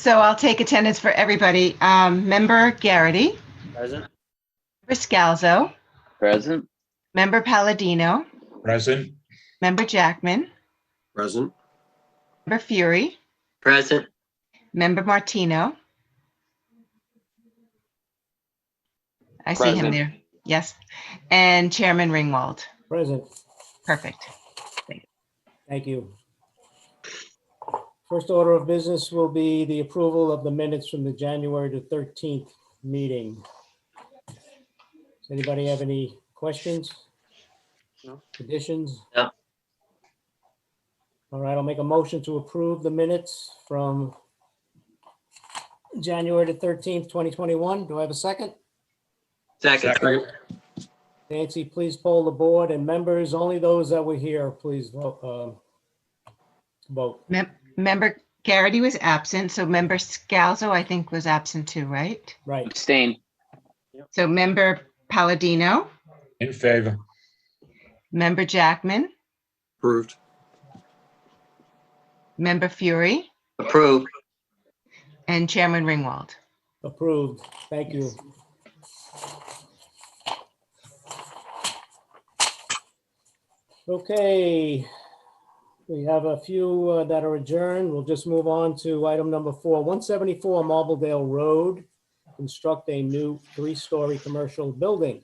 So I'll take attendance for everybody. Member Garrity, Present. Member Scalzo, Present. Member Palladino, Present. Member Jackman, Present. Member Fury, Present. Member Martino. I see him Present. there. Yes. And Chairman Ringwald. Present. Perfect. Thank you. First order of business will be the approval of the minutes from the January the 13th meeting. Does anybody have any questions? No. Additions? No. All right, I'll make a motion to approve the minutes from January the 13th, 2021. Do I have a second? Second. Nancy, please poll the board and members, only those that were here, please vote. Vote. Member Garrity was absent, so Member Scalzo, I think, was absent too, right? Right. Abstain. So Member Palladino, In favor. Member Jackman, Approved. Member Fury, Approved. and Chairman Ringwald. Approved. Thank you. Okay, we have a few that are adjourned. We'll just move on to item number 4, 174 Marbledale Road. Construct a new 3-story commercial building.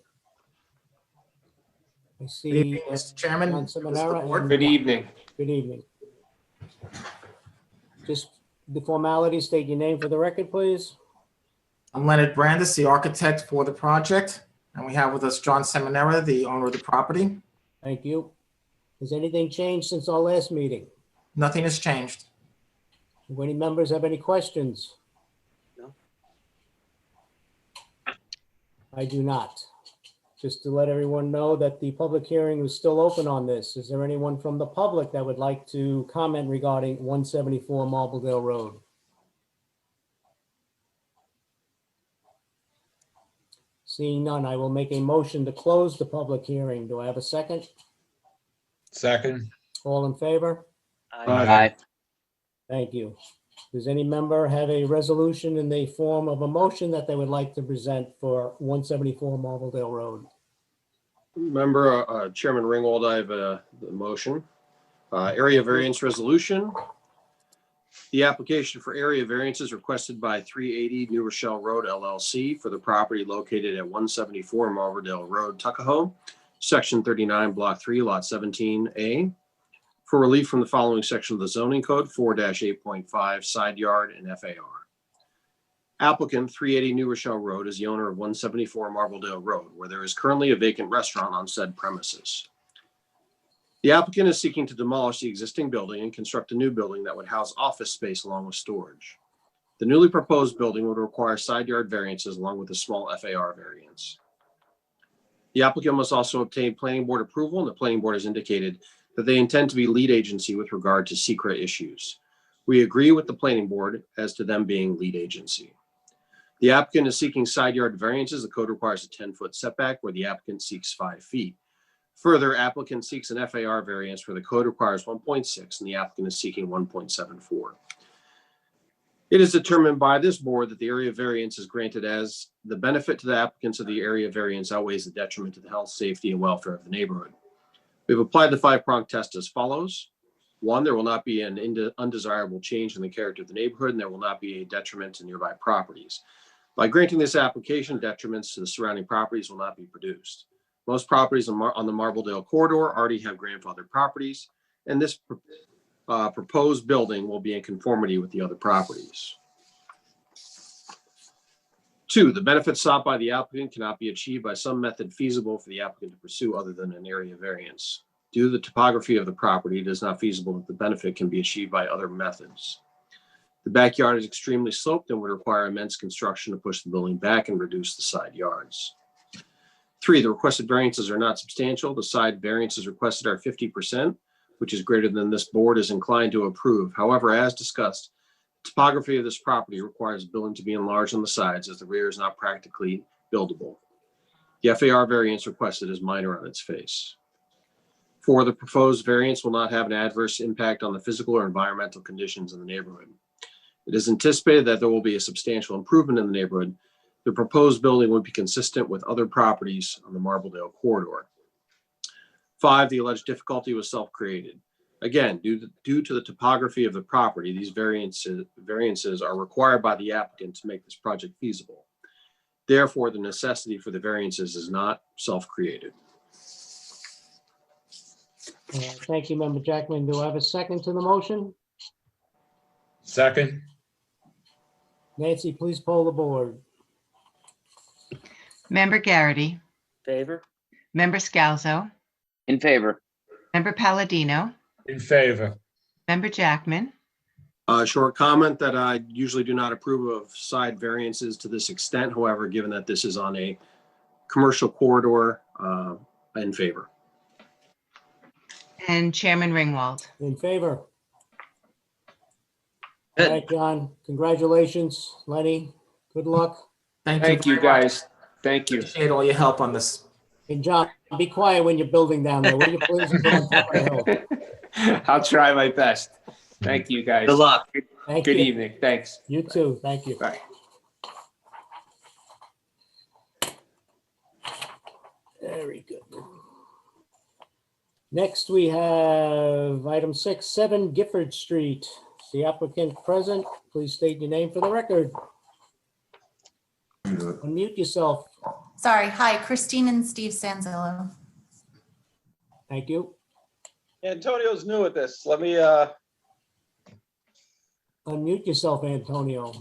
I Good see. evening, Mr. Chairman. John members of the Seminara board. and- Good evening. Good evening. Just the formalities, state your name for the record, please. I'm Leonard Brandis, the architect for the project, and we have with us John Seminara, the owner of the property. Thank you. Has anything changed since our last meeting? Nothing has changed. Do any members have any questions? No. I do not. Just to let everyone know that the public hearing is still open on this. Is there anyone from the public that would like to comment regarding 174 Marbledale Road? Seeing none, I will make a motion to close the public hearing. Do I have a second? Second. All in favor? Aye. Thank you. Does any member have a resolution in the form of a motion that they would like to present for 174 Marbledale Road? Member Chairman Ringwald, I have the motion. Area variance resolution. The application for area variance is requested by 380 New Rochelle Road LLC for the property located at 174 Marbledale Road, Tuckahoe, Section 39, Block 3, Lot 17A, for relief from the following section of the zoning code, 4-8.5, side yard and FAR. Applicant 380 New Rochelle Road is the owner of 174 Marbledale Road, where there is currently a vacant restaurant on said premises. The applicant is seeking to demolish the existing building and construct a new building that would house office space along with storage. The newly proposed building would require side yard variances along with a small FAR variance. The applicant must also obtain planning board approval, and the planning board has indicated that they intend to be lead agency with regard to secret issues. We agree with the planning board as to them being lead agency. The applicant is seeking side yard variances. The code requires a 10-foot setback where the applicant seeks 5 feet. Further, applicant seeks an FAR variance where the code requires 1.6 and the applicant is seeking 1.74. It is determined by this board that the area variance is granted as the benefit to the applicants of the area variance outweighs the detriment to the health, safety, and welfare of the neighborhood. We've applied the 5-prong test as follows. 1, there will not be an undesirable change in the character of the neighborhood, and there will not be a detriment to nearby properties. By granting this application, detriments to the surrounding properties will not be produced. Most properties on the Marbledale corridor already have grandfathered properties, and this proposed building will be in conformity with the other properties. 2, the benefits sought by the applicant cannot be achieved by some method feasible for the applicant to pursue other than an area variance. Due to the topography of the property, it is not feasible that the benefit can be achieved by other methods. The backyard is extremely sloped and would require immense construction to push the building back and reduce the side yards. 3, the requested variances are not substantial. The side variances requested are 50%, which is greater than this board is inclined to approve. However, as discussed, the topography of this property requires the building to be enlarged on the sides as the rear is not practically buildable. The FAR variance requested is minor on its face. 4, the proposed variance will not have an adverse impact on the physical or environmental conditions in the neighborhood. It is anticipated that there will be a substantial improvement in the neighborhood. The proposed building would be consistent with other properties on the Marbledale corridor. 5, the alleged difficulty was self-created. Again, due to the topography of the property, these variances are required by the applicant to make this project feasible. Therefore, the necessity for the variances is not self-created. Thank you, Member Jackman. Do I have a second to the motion? Second. Nancy, please poll the board. Member Garrity, Favor? Member Scalzo, In favor. Member Palladino, In favor. Member Jackman, Short comment that I usually do not approve of side variances to this extent. However, given that this is on a commercial corridor, in favor. and Chairman Ringwald. In favor? All right, John, congratulations. Lenny, good luck. Thank you, guys. Thank you. Appreciate all your help on this. And John, be quiet when you're building down there, will you please? And go on top of the hill. I'll try my best. Thank you, guys. Good luck. Thank Good you. evening. Thanks. You too, thank you. Bye. Very good. Next, we have item 6, 7 Gifford Street. Is the applicant present? Please state your name for the record. Unmute yourself. Sorry. Hi, Christine and Steve Sanzillo. Thank you. Antonio's new at this. Let me, Unmute yourself, Antonio.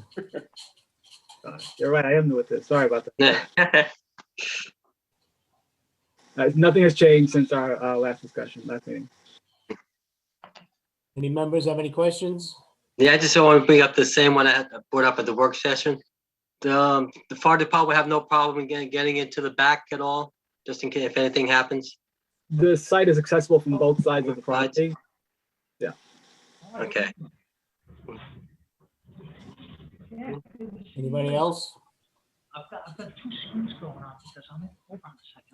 you're right, I am new at this. Sorry about that. Yeah. Nothing has changed since our last discussion, last meeting. Any members have any questions? I just want to bring up the same one I had brought up at the work session. The fire department will have no problem getting into the back at all, just in case if anything happens. The site is accessible from both sides of the property. Okay. Anybody else?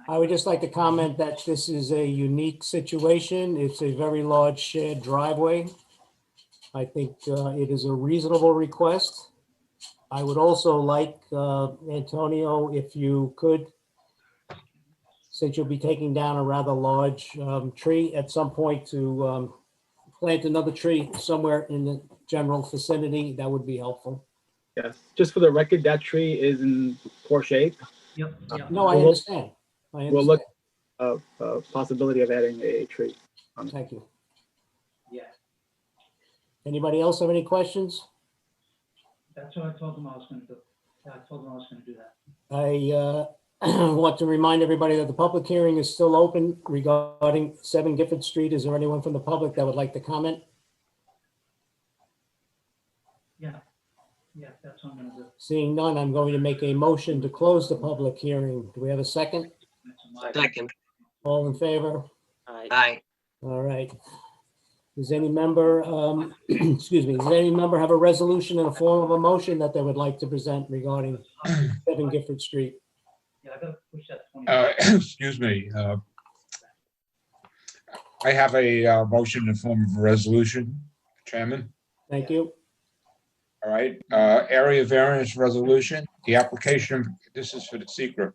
I would just like to comment that this is a unique situation. It's a very large shared driveway. I think it is a reasonable request. I would also like, Antonio, if you could, since you'll be taking down a rather large tree at some point, to plant another tree somewhere in the general vicinity, that would be helpful. Yes, just for the record, that tree is in poor shape. No, I understand. I We'll look understand. possibility of adding a tree. Thank you. Anybody else have any questions? That's what I told them I was going to do. I told them I was going to do that. I want to remind everybody that the public hearing is still open regarding 7 Gifford Street. Is there anyone from the public that would like to comment? Yeah, that's what I'm going to do. Seeing none, I'm going to make a motion to close the public hearing. Do we have a second? Second. All in favor? Aye. All right. Does any member, excuse me, does any member have a resolution in the form of a motion that they would like to present regarding 7 Gifford Street? Yeah, I got to push that 20. Excuse me. I have a motion in the form of a resolution, Chairman. Thank you. All right, area variance resolution, the application, this is for the secret.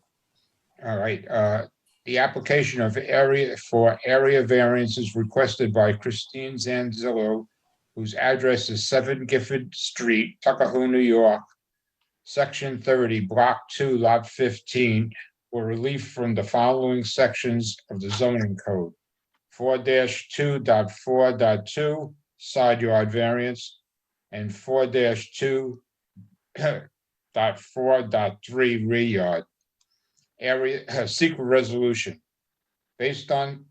All right, the application of area variance is requested by Christine Zanzillo, whose address is 7 Gifford Street, Tuckahoe, New York, Section 30, Block 2, Lot 15, for relief from the following sections of the zoning code: 4-2.4.2, side yard variance, and 4-2.4.3 rear yard. Area secret resolution. Based on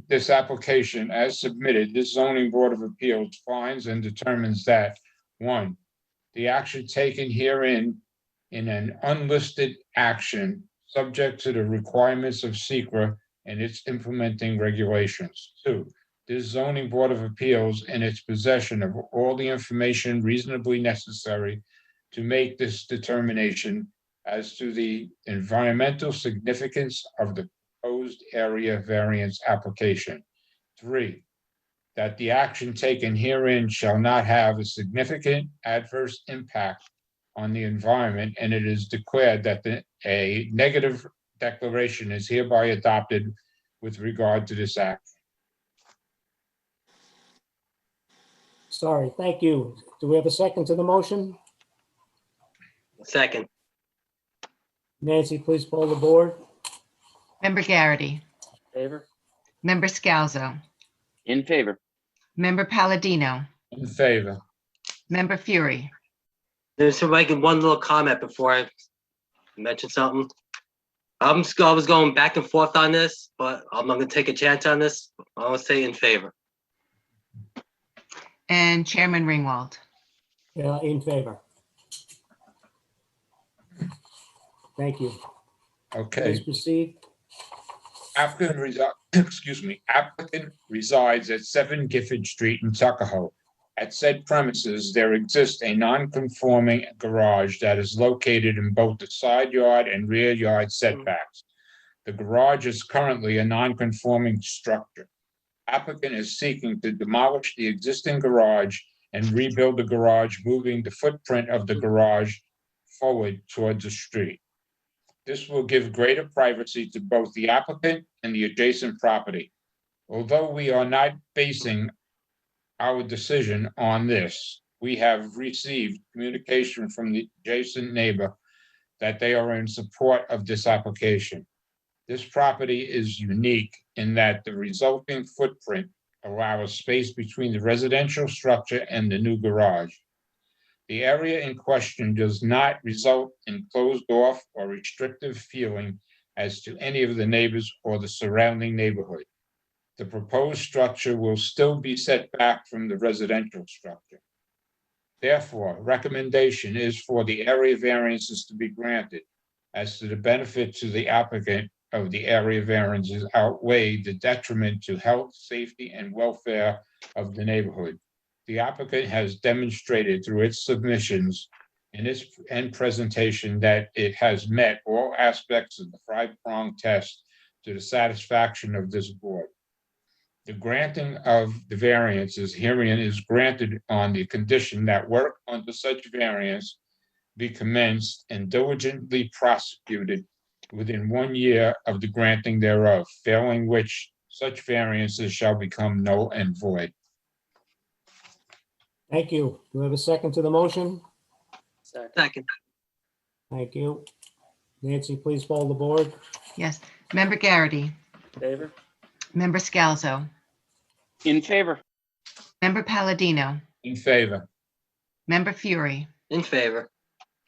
this application as submitted, this zoning board of appeals finds and determines that 1, the action taken herein in an unlisted action subject to the requirements of secret and its implementing regulations. 2, this zoning board of appeals in its possession of all the information reasonably necessary to make this determination as to the environmental significance of the proposed area variance application. 3, that the action taken herein shall not have a significant adverse impact on the environment, and it is declared that a negative declaration is hereby adopted with regard to this act. Sorry, thank you. Do we have a second to the motion? Second. Nancy, please poll the board. Member Garrity, Favor? Member Scalzo, In favor? Member Palladino, In favor. Member Fury. There's making one little comment before I mention something. I was going back and forth on this, but I'm not gonna take a chance on this. I'm gonna say in favor. And Chairman Ringwald. Yeah, in favor. Thank you. Okay. Please proceed. Applicant resides at 7 Gifford Street in Tuckahoe. At said premises, there exists a non-conforming garage that is located in both the side yard and rear yard setbacks. The garage is currently a non-conforming structure. Applicant is seeking to demolish the existing garage and rebuild the garage, moving the footprint of the garage forward towards the street. This will give greater privacy to both the applicant and the adjacent property. Although we are not basing our decision on this, we have received communication from the adjacent neighbor that they are in support of this application. This property is unique in that the resulting footprint allows space between the residential structure and the new garage. The area in question does not result in closed off or restrictive feeling as to any of the neighbors or the surrounding neighborhood. The proposed structure will still be set back from the residential structure. Therefore, recommendation is for the area variances to be granted, as to the benefit to the applicant of the area variances outweigh the detriment to health, safety, and welfare of the neighborhood. The applicant has demonstrated through its submissions in its end presentation that it has met all aspects of the 5-pronged test to the satisfaction of this board. The granting of the variances herein is granted on the condition that work under such variance be commenced and diligently prosecuted within 1 year of the granting thereof, failing which such variances shall become null and void. Thank you. Do we have a second to the motion? Second. Thank you. Nancy, please poll the board. Yes. Member Garrity, Favor? Member Scalzo, In favor? Member Palladino, In favor. Member Fury, In favor.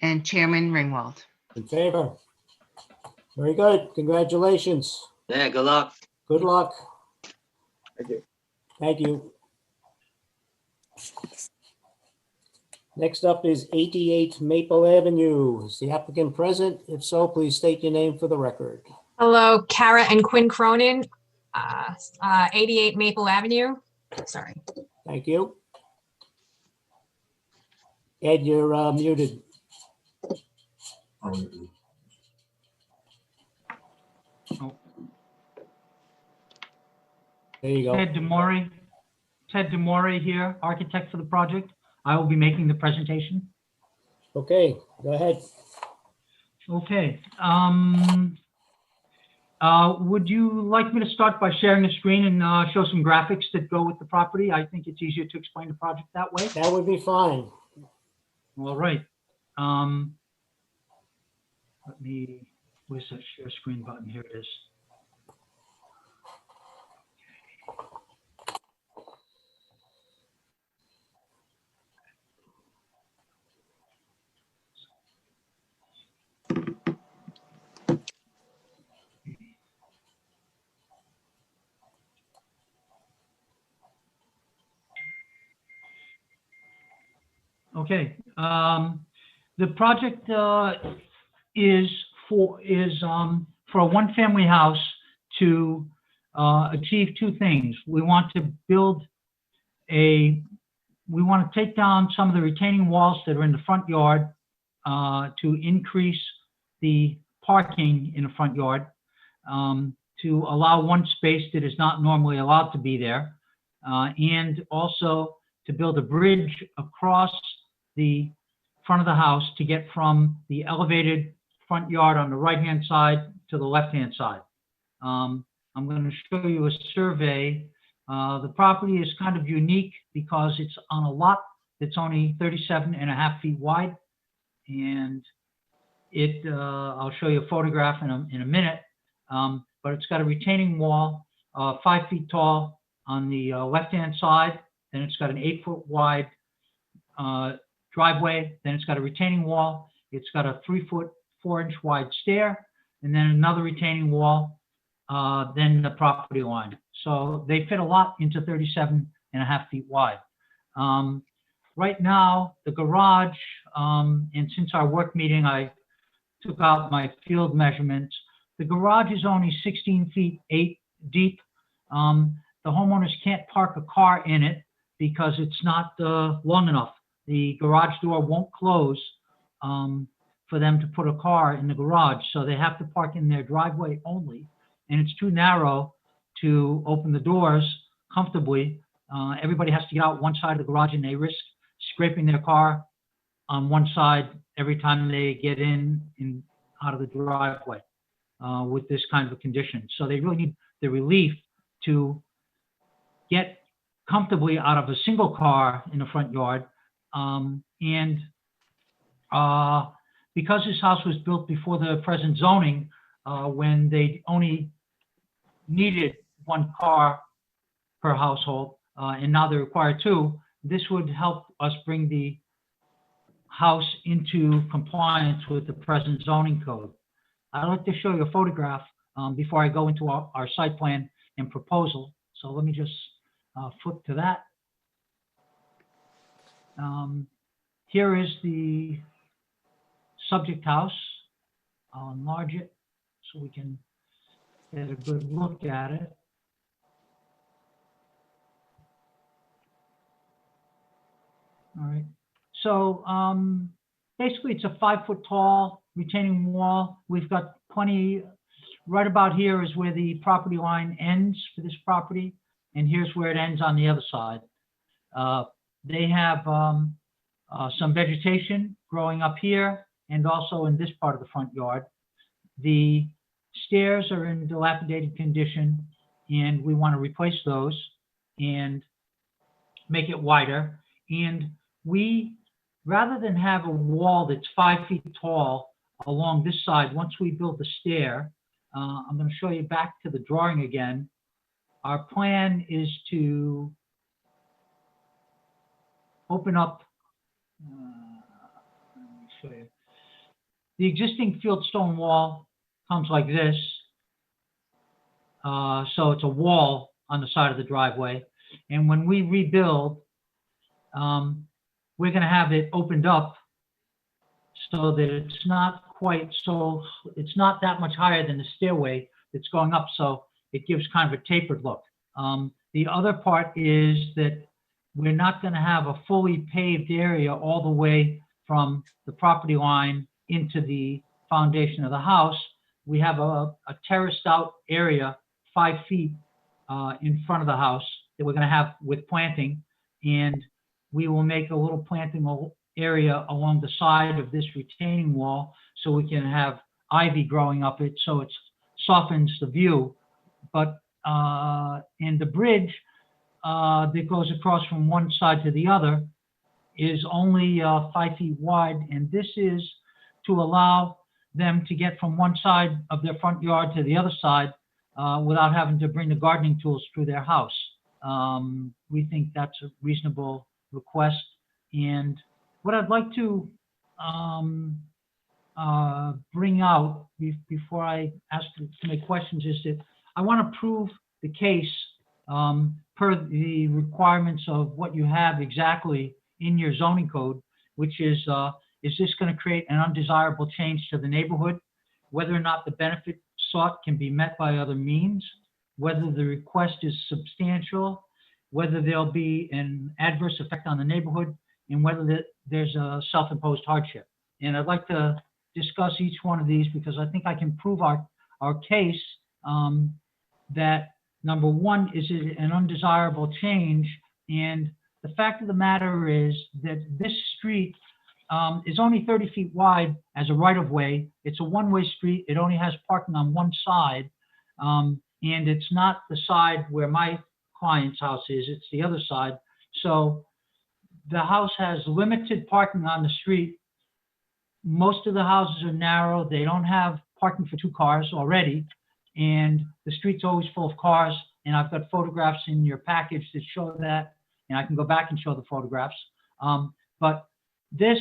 and Chairman Ringwald. In favor. Very good. Congratulations. Yeah, good luck. Good luck. Thank you. Thank you. Next up is 88 Maple Avenue. Is the applicant present? If so, please state your name for the record. Hello, Kara and Quinn Cronin, 88 Maple Avenue. Sorry. Thank you. Ed, you're muted. There you go. Ted Demore here, architect for the project. I will be making the presentation. Okay, go ahead. Okay. Would you like me to start by sharing the screen and show some graphics that go with the property? I think it's easier to explain the project that way. That would be fine. All right. Where's that share screen button? Here it is. Okay, the project is for a one-family house to achieve two things. We want to take down some of the retaining walls that are in the front yard to increase the parking in the front yard, to allow one space that is not normally allowed to be there. and also to build a bridge across the front of the house to get from the elevated front yard on the right-hand side to the left-hand side. I'm going to show you a survey. The property is kind of unique because it's on a lot that's only 37.5 feet wide. And I'll show you a photograph in a minute, but it's got a retaining wall, 5 feet tall on the left-hand side. Then it's got an 8-foot wide driveway. Then it's got a retaining wall. It's got a 3-foot, 4-inch wide stair, and then another retaining wall, then the property line. So they fit a lot into 37.5 feet wide. Right now, the garage, and since our work meeting, I took out my field measurements. The garage is only 16 feet 8 deep. The homeowners can't park a car in it because it's not long enough. The garage door won't close for them to put a car in the garage, so they have to park in their driveway only, and it's too narrow to open the doors comfortably. Everybody has to get out one side of the garage, and they risk scraping their car on one side every time they get in and out of the driveway with this kind of a condition. So they really need the relief to get comfortably out of a single car in the front yard. Because this house was built before the present zoning, when they only needed one car per household, and now they require two, this would help us bring the house into compliance with the present zoning code. I'd like to show you a photograph before I go into our site plan and proposal. So let me just flip to that. Here is the subject house. I'll enlarge it so we can get a good look at it. All right. So basically, it's a 5-foot tall retaining wall. We've got plenty. Right about here is where the property line ends for this property, and here's where it ends on the other side. They have some vegetation growing up here and also in this part of the front yard. The stairs are in dilapidated condition, and we want to replace those and make it wider. And we, rather than have a wall that's 5 feet tall along this side, once we build the stair, I'm going to show you back to the drawing again. Our plan is to open up, let me show you. The existing fieldstone wall comes like this. So it's a wall on the side of the driveway. And when we rebuild, we're going to have it opened up so that it's not quite so, it's not that much higher than the stairway that's going up. So it gives kind of a tapered look. The other part is that we're not going to have a fully paved area all the way from the property line into the foundation of the house. We have a terraced out area 5 feet in front of the house that we're going to have with planting, and we will make a little planting area along the side of this retaining wall so we can have ivy growing up it so it softens the view. But in the bridge that goes across from one side to the other is only 5 feet wide, and this is to allow them to get from one side of their front yard to the other side without having to bring the gardening tools through their house. We think that's a reasonable request. And what I'd like to bring out before I ask to make questions is that I want to prove the case per the requirements of what you have exactly in your zoning code, which is this going to create an undesirable change to the neighborhood, whether or not the benefit sought can be met by other means, whether the request is substantial, whether there'll be an adverse effect on the neighborhood, and whether there's a self-imposed hardship. And I'd like to discuss each one of these because I think I can prove our case that Number one, is it an undesirable change? And the fact of the matter is that this street is only 30 feet wide as a right-of-way. It's a one-way street. It only has parking on one side. And it's not the side where my client's house is. It's the other side. So the house has limited parking on the street. Most of the houses are narrow. They don't have parking for two cars already. And the street's always full of cars. And I've got photographs in your package that show that. And I can go back and show the photographs. But this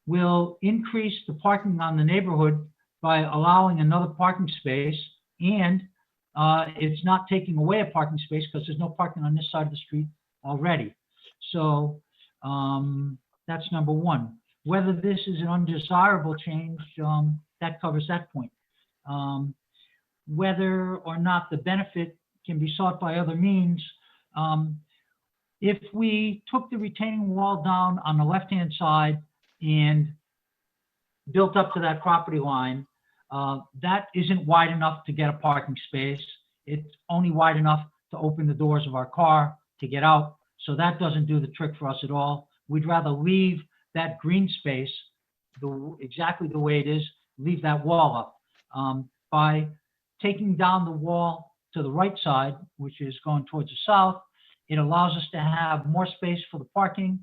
will increase the parking on the neighborhood by allowing another parking space. And it's not taking away a parking space because there's no parking on this side of the street already. So that's number one. Whether this is an undesirable change, that covers that point. Whether or not the benefit can be sought by other means, if we took the retaining wall down on the left-hand side and built up to that property line, that isn't wide enough to get a parking space. It's only wide enough to open the doors of our car to get out. So that doesn't do the trick for us at all. We'd rather leave that green space exactly the way it is, leave that wall up. By taking down the wall to the right side, which is going towards the south, it allows us to have more space for the parking.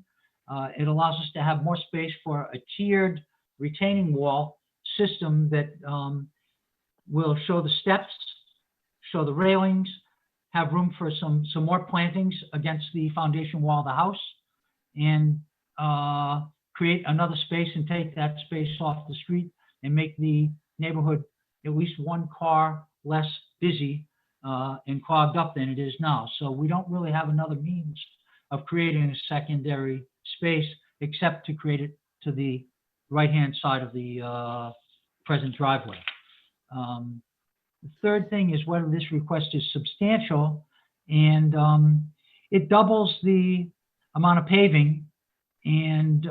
It allows us to have more space for a tiered retaining wall system that will show the steps, show the railings, have room for some more plantings against the foundation wall of the house, and create another space and take that space off the street and make the neighborhood at least one car less busy and clogged up than it is now. So we don't really have another means of creating a secondary space except to create it to the right-hand side of the present driveway. The third thing is whether this request is substantial, and it doubles the amount of paving, and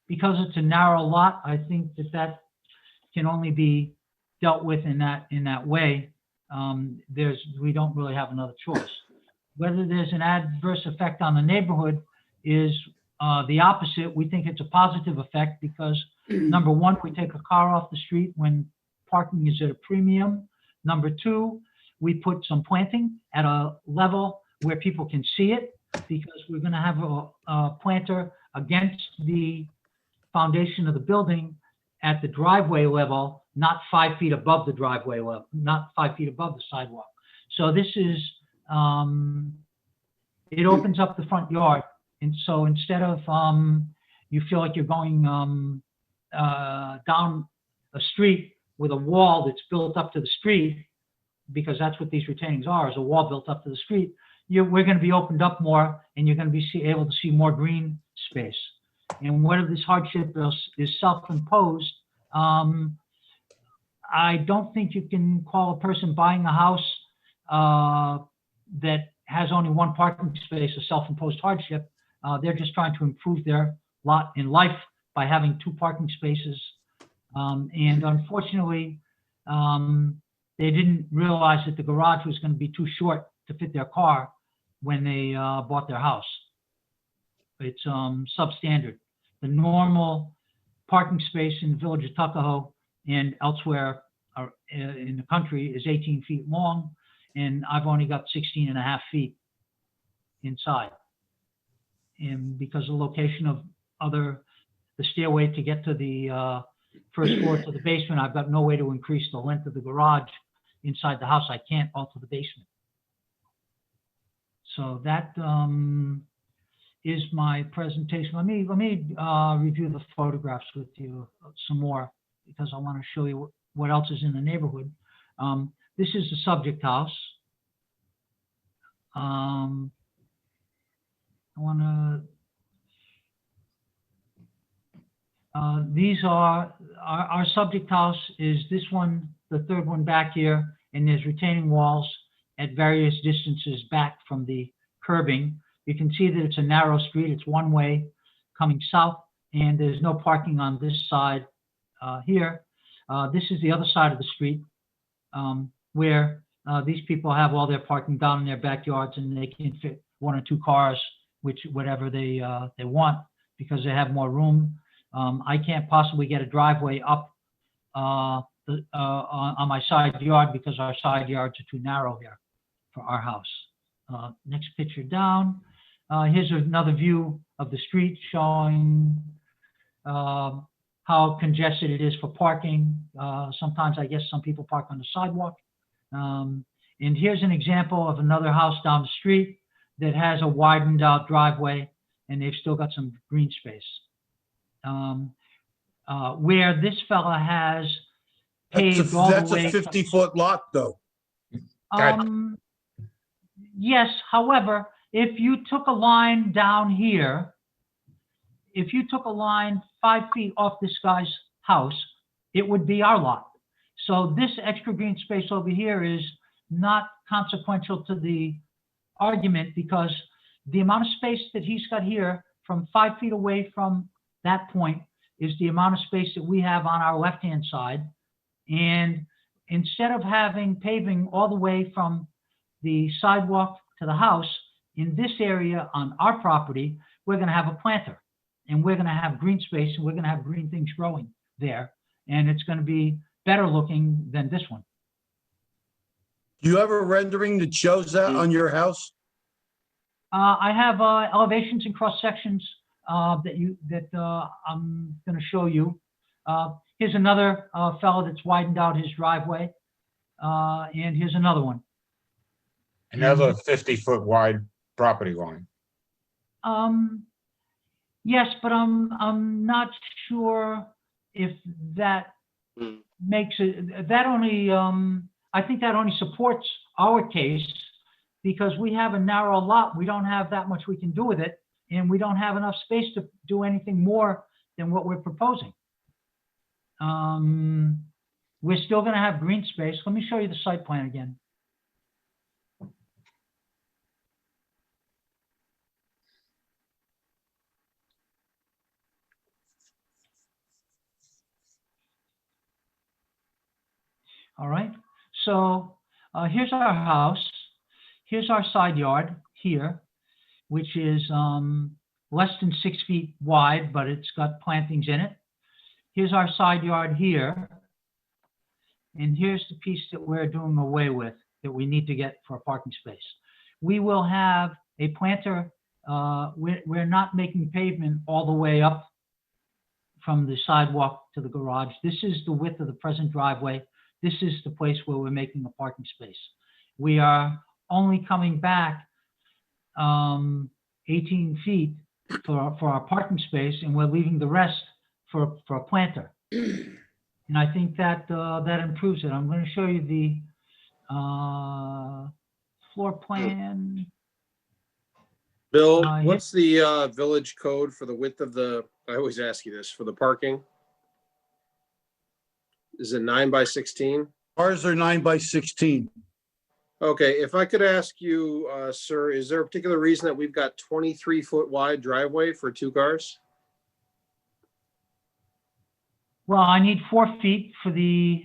because it's a narrow lot, I think that can only be dealt with in that way. We don't really have another choice. Whether there's an adverse effect on the neighborhood is the opposite. We think it's a positive effect because number one, we take a car off the street when parking is at a premium. Number two, we put some planting at a level where people can see it, because we're going to have a planter against the foundation of the building at the driveway level, not 5 feet above the driveway level, not 5 feet above the sidewalk. So this is, it opens up the front yard. And so instead of you feel like you're going down a street with a wall that's built up to the street, because that's what these retainings are, is a wall built up to the street, we're going to be opened up more, and you're going to be able to see more green space. And whether this hardship is self-imposed, I don't think you can call a person buying a house that has only one parking space a self-imposed hardship. They're just trying to improve their lot in life by having two parking spaces. And unfortunately, they didn't realize that the garage was going to be too short to fit their car when they bought their house. It's substandard. The normal parking space in the village of Tuckahoe and elsewhere in the country is 18 feet long, and I've only got 16 and a half feet inside. And because of the location of the stairway to get to the first floor to the basement, I've got no way to increase the length of the garage inside the house. I can't alter the basement. So that is my presentation. Let me review the photographs with you some more, because I want to show you what else is in the neighborhood. This is the subject house. I want to. These are our subject house is this one, the third one back here, and there's retaining walls at various distances back from the curbing. You can see that it's a narrow street. It's one way coming south, and there's no parking on this side here. This is the other side of the street where These people have all their parking down in their backyards and they can fit 1 or 2 cars, whatever they want, because they have more room. I can't possibly get a driveway up on my side yard because our side yards are too narrow here for our house. Next picture down. Here's another view of the street showing how congested it is for parking. Sometimes I guess some people park on the sidewalk. And here's an example of another house down the street that has a widened out driveway and they've still got some green space. Where this fella has paved all the That's a way. 50-foot lot, though. Yes, however, if you took a line down here, if you took a line 5 feet off this guy's house, it would be our lot. So this extra green space over here is not consequential to the argument because the amount of space that he's got here from 5 feet away from that point is the amount of space that we have on our left-hand side. And instead of having paving all the way from the sidewalk to the house, in this area on our property, we're going to have a planter and we're going to have green space and we're going to have green things growing there. And it's going to be better looking than this one. Do you have a rendering that shows that on your house? I have elevations and cross sections that I'm going to show you. Here's another fellow that's widened out his driveway. And here's another one. Another 50-foot wide property line. Yes, but I'm not sure if that makes it, that only, I think that only supports our case because we have a narrow lot. We don't have that much we can do with it. And we don't have enough space to do anything more than what we're proposing. We're still going to have green space. Let me show you the site plan again. All right, so here's our house. Here's our side yard here, which is less than 6 feet wide, but it's got plantings in it. Here's our side yard here. And here's the piece that we're doing away with that we need to get for a parking space. We will have a planter. We're not making pavement all the way up from the sidewalk to the garage. This is the width of the present driveway. This is the place where we're making a parking space. We are only coming back 18 feet for our parking space, and we're leaving the rest for a planter. And I think that that improves it. I'm going to show you the floor plan. Bill, yeah. what's the village code for the width of the, I always ask you this, for the parking? Is it 9 by 16? Ours are 9 by 16. Okay, if I could ask you, sir, is there a particular reason that we've got 23-foot wide driveway for 2 cars? Well, I need 4 feet for the,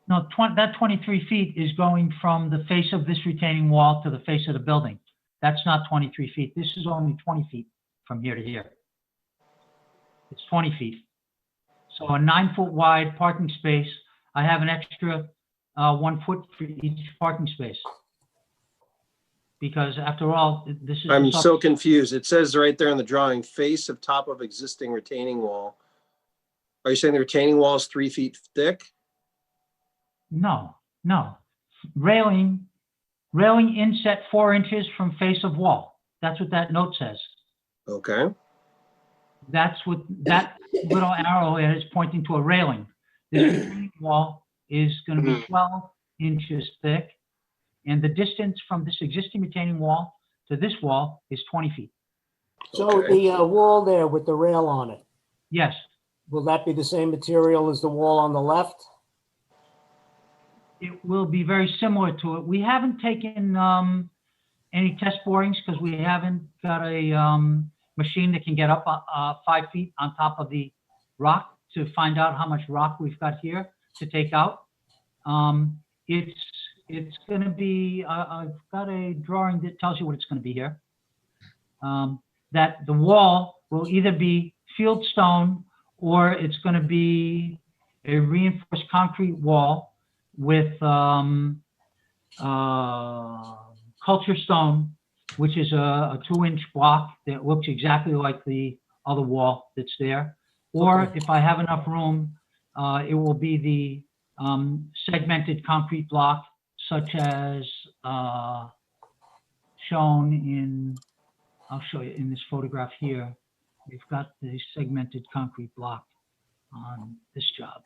no, that 23 feet is going from the face of this retaining wall to the face of the building. That's not 23 feet. This is only 20 feet from here to here. It's 20 feet. So a 9-foot wide parking space, I have an extra 1 foot for each parking space. Because after all, this is. I'm so confused. It says right there in the drawing, face of top of existing retaining wall. Are you saying the retaining wall is 3 feet thick? No, no. Railing inset 4 inches from face of wall. That's what that note says. Okay. That's what that little arrow is pointing to, a railing. The retaining wall is going to be 12 inches thick, and the distance from this existing retaining wall to this wall is 20 feet. So Okay. the wall there with the rail on it, Yes, will that be the same material as the wall on the left? it will be very similar to it. We haven't taken any test borings because we haven't got a machine that can get up 5 feet on top of the rock to find out how much rock we've got here to take out. it's gonna be, I've got a drawing that tells you what it's gonna be here. That the wall will either be field stone or it's gonna be a reinforced concrete wall with, culture stone, which is a 2-inch block that looks exactly like the other wall that's there. Or Okay. if I have enough room, it will be the segmented concrete block, such as shown in, I'll show you in this photograph here. We've got the segmented concrete block on this job.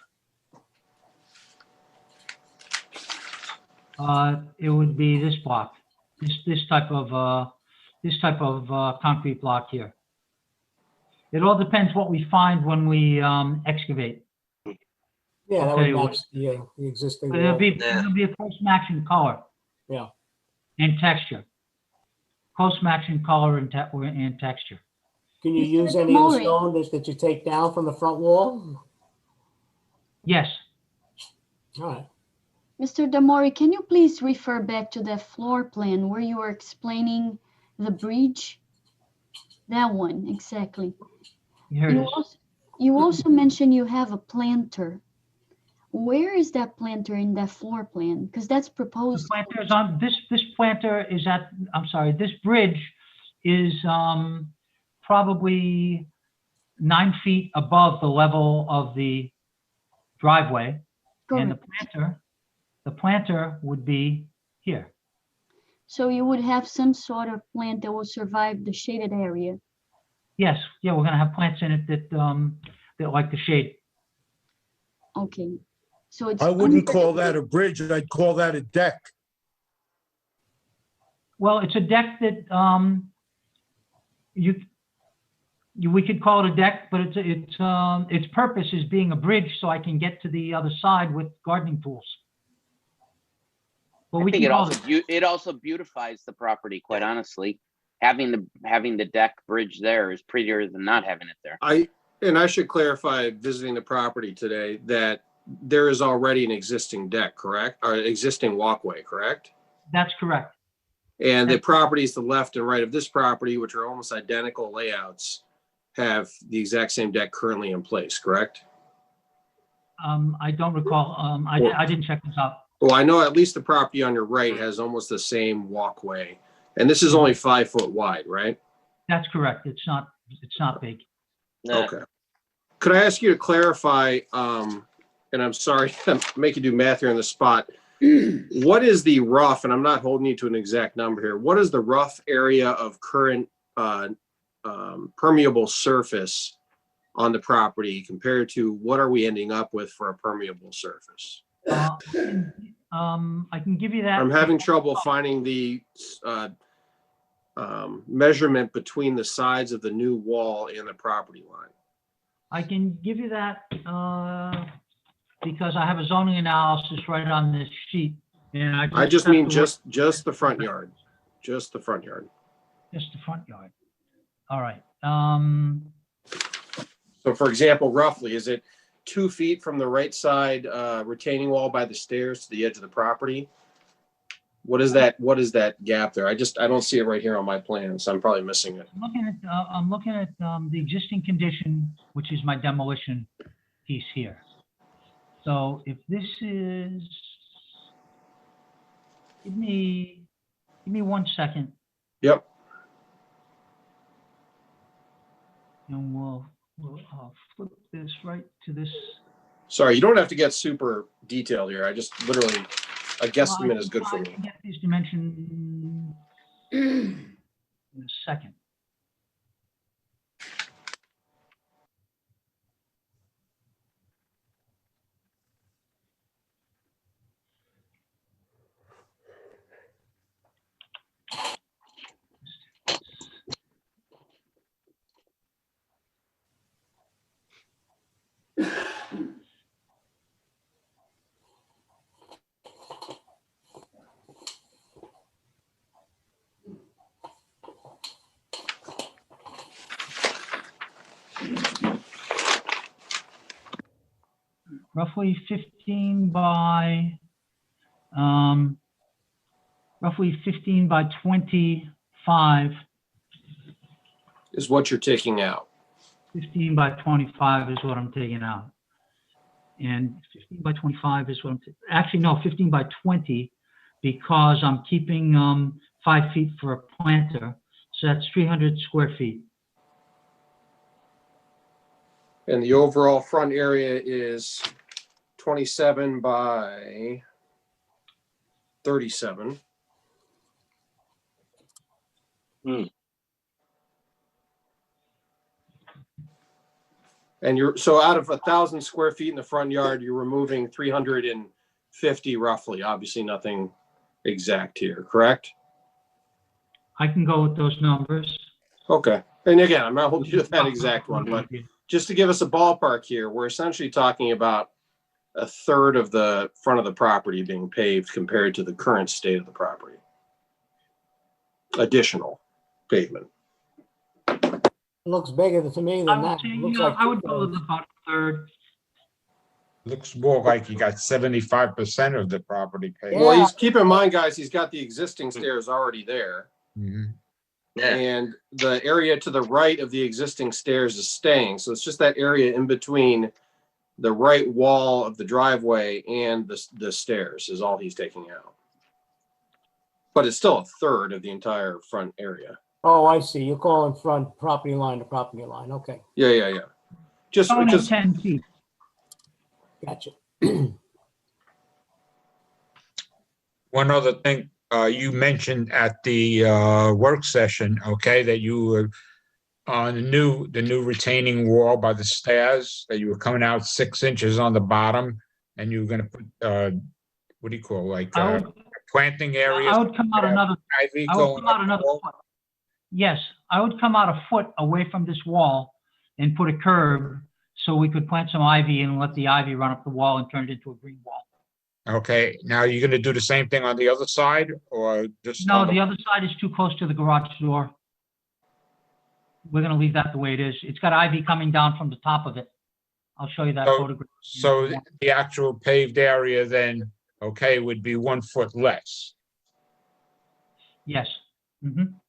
It would be this block, this type of concrete block here. It all depends what we find when we excavate. Yeah, that Okay, would well, match the existing But it'll wall. be, it'll be a close matching color. Yeah. And texture. Close matching color and texture. Can you Mr. use any of the Mori. stone that you take down from the front wall? Yes. All right. Mr. Damori, can you please refer back to that floor plan where you were explaining the bridge? That one, exactly. Here it is. You also mentioned you have a planter. Where is that planter in that floor plan? Because that's The proposed. planter is on, this planter is at, I'm sorry, this bridge is probably 9 feet above the level of the driveway. And the planter would be here. So you would have some sort of plant that will survive the shaded area. Yes, yeah, we're gonna have plants in it that like the shade. Okay. So it's I wouldn't under- call that a bridge. I'd call that a deck. Well, it's a deck that we could call it a deck, but its purpose is being a bridge so I can get to the other side with gardening tools. But I we think can it call also it also beautifies the property, quite honestly. Having the deck bridge there is prettier than not having it there. I should clarify, visiting the property today, that there is already an existing deck, correct? Or existing walkway, correct? That's correct. And the properties to the left and right of this property, which are almost identical layouts, have the exact same deck currently in place, correct? I don't recall. I didn't check this out. Well, I know at least the property on your right has almost the same walkway. And this is only 5 foot wide, right? That's correct. It's not big. Okay. Could I ask you to clarify, and I'm sorry, I'm making you do math here on the spot. What is the rough, and I'm not holding you to an exact number here, what is the rough area of current permeable surface on the property compared to what are we ending up with for a permeable surface? I can give you that. I'm having trouble finding the measurement between the sides of the new wall and the property line. I can give you that because I have a zoning analysis right on this sheet. And I just mean just the front yard, just the front yard. Just the front yard. All right. So for example, roughly, is it 2 feet from the right side retaining wall by the stairs to the edge of the property? What is that gap there? I don't see it right here on my plan, so I'm probably missing it. I'm looking at the existing condition, which is my demolition piece here. So if this is, give me 1 second. Yep. And I'll flip this right to this. Sorry, you don't have to get super detailed here. I just literally, a guesstimate is good for I me. can get these dimensions in a second. Roughly 15 by roughly 15 by 25. Is what you're taking out. 15 by 25 is what I'm taking out. And 15 by 25 is what I'm, actually, no, 15 by 20, because I'm keeping 5 feet for a planter. So that's 300 square feet. And the overall front area is 27 by 37. And you're, so out of 1,000 square feet in the front yard, you're removing 350 roughly. Obviously nothing exact here, correct? I can go with those numbers. Okay. And again, I'm not holding you to that exact one, but just to give us a ballpark here, we're essentially talking about a third of the front of the property being paved compared to the current state of the property. Additional pavement. It looks bigger to me I than would that. say, It looks yeah, like I would go two-thirds. with about a third. Looks more like you got 75% of the property paid. Well, Yeah. he's, keep in mind, guys, he's got the existing stairs already there. Mhm. Yeah. And the area to the right of the existing stairs is staying. So it's just that area in between the right wall of the driveway and the stairs is all he's taking out. But it's still a third of the entire front area. Oh, I see. You're calling front property line to property line. Okay, Yeah. Just Only because, 10 feet. gotcha. One other thing, you mentioned at the work session, okay, that you were on the new retaining wall by the stairs, that you were coming out 6 inches on the bottom, and you were gonna put, what do you call, like, I would- planting areas? I would come out another, Ivy I would going come out up the another wall? foot. Yes, I would come out a foot away from this wall and put a curb so we could plant some ivy and let the ivy run up the wall and turn it into a green wall. Okay, now you're gonna do the same thing on the other side, or just? No, on the other side is too close to the garage door. We're gonna leave that the way it is. It's got ivy coming down from the top of it. I'll show you that So- photograph. So the actual paved area then, okay, would be 1 foot less. Yes. Mhm.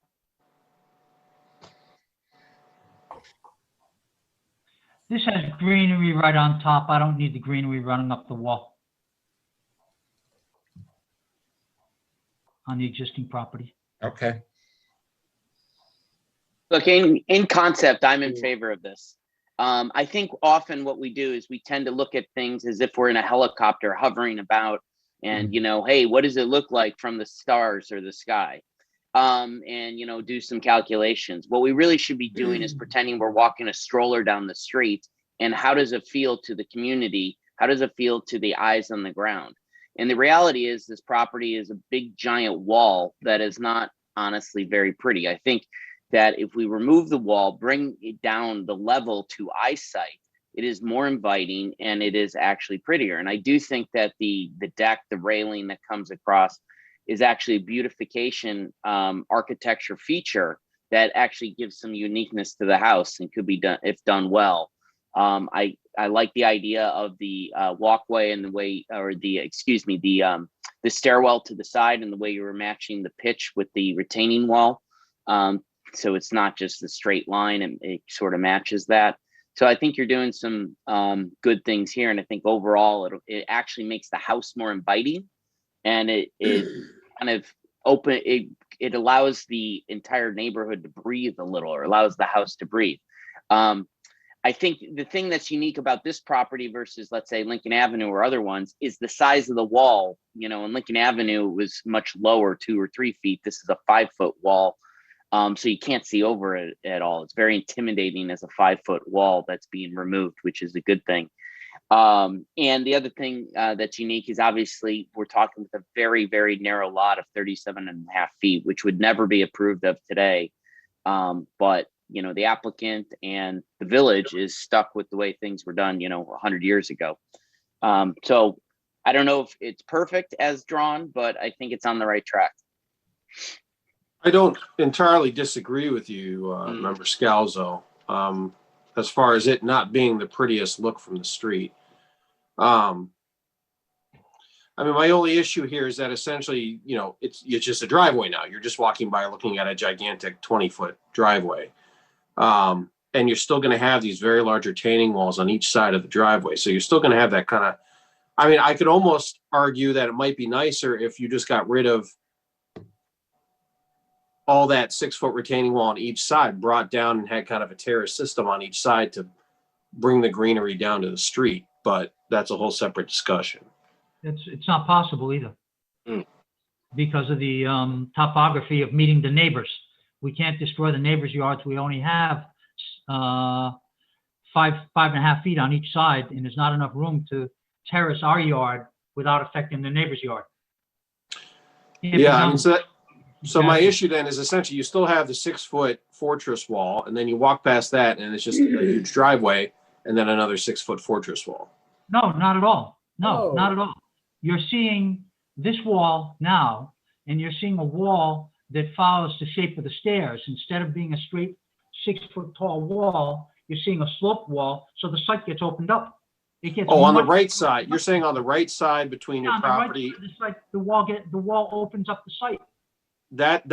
This has greenery right on top. I don't need the greenery running up the wall on the existing property. Okay. Look, in concept, I'm in favor of this. I think often what we do is we tend to look at things as if we're in a helicopter hovering about and, hey, what does it look like from the stars or the sky? And, do some calculations. What we really should be doing is pretending we're walking a stroller down the street. And how does it feel to the community? How does it feel to the eyes on the ground? And the reality is this property is a big giant wall that is not honestly very pretty. I think that if we remove the wall, bring it down the level to eyesight, it is more inviting and it is actually prettier. And I do think that the deck, the railing that comes across is actually a beautification architecture feature that actually gives some uniqueness to the house and could be done if done well. I like the idea of the walkway and the way, or the stairwell to the side and the way you were matching the pitch with the retaining wall. So it's not just a straight line, and it sort of matches that. So I think you're doing some good things here. And I think overall, it actually makes the house more inviting, and it kind of it allows the entire neighborhood to breathe a little, or allows the house to breathe. I think the thing that's unique about this property versus, let's say, Lincoln Avenue or other ones is the size of the wall. In Lincoln Avenue, it was much lower, 2 or 3 feet. This is a 5-foot wall. So you can't see over it at all. It's very intimidating as a 5-foot wall that's being removed, which is a good thing. And the other thing that's unique is obviously we're talking with a very, very narrow lot of 37.5 feet, which would never be approved of today. But the applicant and the village is stuck with the way things were done, 100 years ago. So I don't know if it's perfect as drawn, but I think it's on the right track. I don't entirely disagree with you, Member Scalzo, as far as it not being the prettiest look from the street. I mean, my only issue here is that essentially, you know, it's just a driveway now. You're just walking by looking at a gigantic 20-foot driveway. And you're still going to have these very large retaining walls on each side of the driveway. So you're still going to have that kind of, I mean, I could almost argue that it might be nicer if you just got rid of all that 6-foot retaining wall on each side, brought down and had kind of a terrace system on each side to bring the greenery down to the street. But that's a whole separate discussion. It's not possible either. Mm. Because of the topography of meeting the neighbors. We can't destroy the neighbors' yards. We only have 5.5 feet on each side, and there's not enough room to terrace our yard without affecting the neighbor's yard. Yeah, I mean, so my issue then is essentially you still have the 6-foot fortress wall, and then you walk past that, and it's just a huge driveway, and then another 6-foot fortress wall. No, not at all. No, Oh. not at all. You're seeing this wall now, and you're seeing a wall that follows the shape of the stairs. Instead of being a straight 6-foot tall wall, you're seeing a sloped wall, so the site gets opened up. It gets Oh, on the much- right side. You're saying on the right side between your on the right property. side of the site, the wall opens up the site. That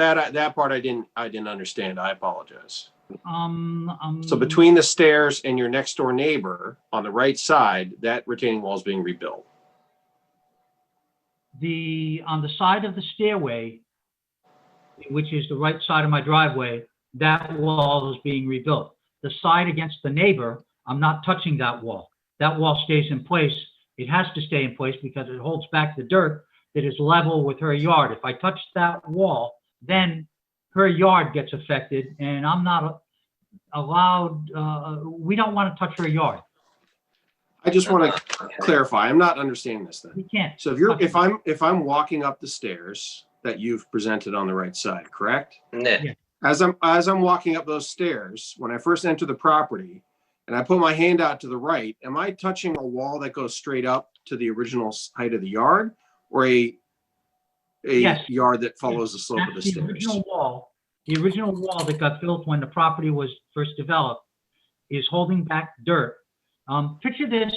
part I didn't understand. I apologize. Um, So between the stairs and your next door neighbor on the right side, that retaining wall is being rebuilt. on the side of the stairway, which is the right side of my driveway, that wall is being rebuilt. The side against the neighbor, I'm not touching that wall. That wall stays in place. It has to stay in place because it holds back the dirt that is level with her yard. If I touch that wall, then her yard gets affected, and I'm not allowed, we don't want to touch her yard. I just want to clarify. I'm not understanding this then. We can't. So if I'm walking up the stairs that you've presented on the right side, correct? Yeah. As I'm walking up those stairs, when I first enter the property and I put my hand out to the right, am I touching a wall that goes straight up to the original height of the yard, or a Yes. yard that follows the slope of the That's stairs? The original wall that got built when the property was first developed is holding back dirt. Picture this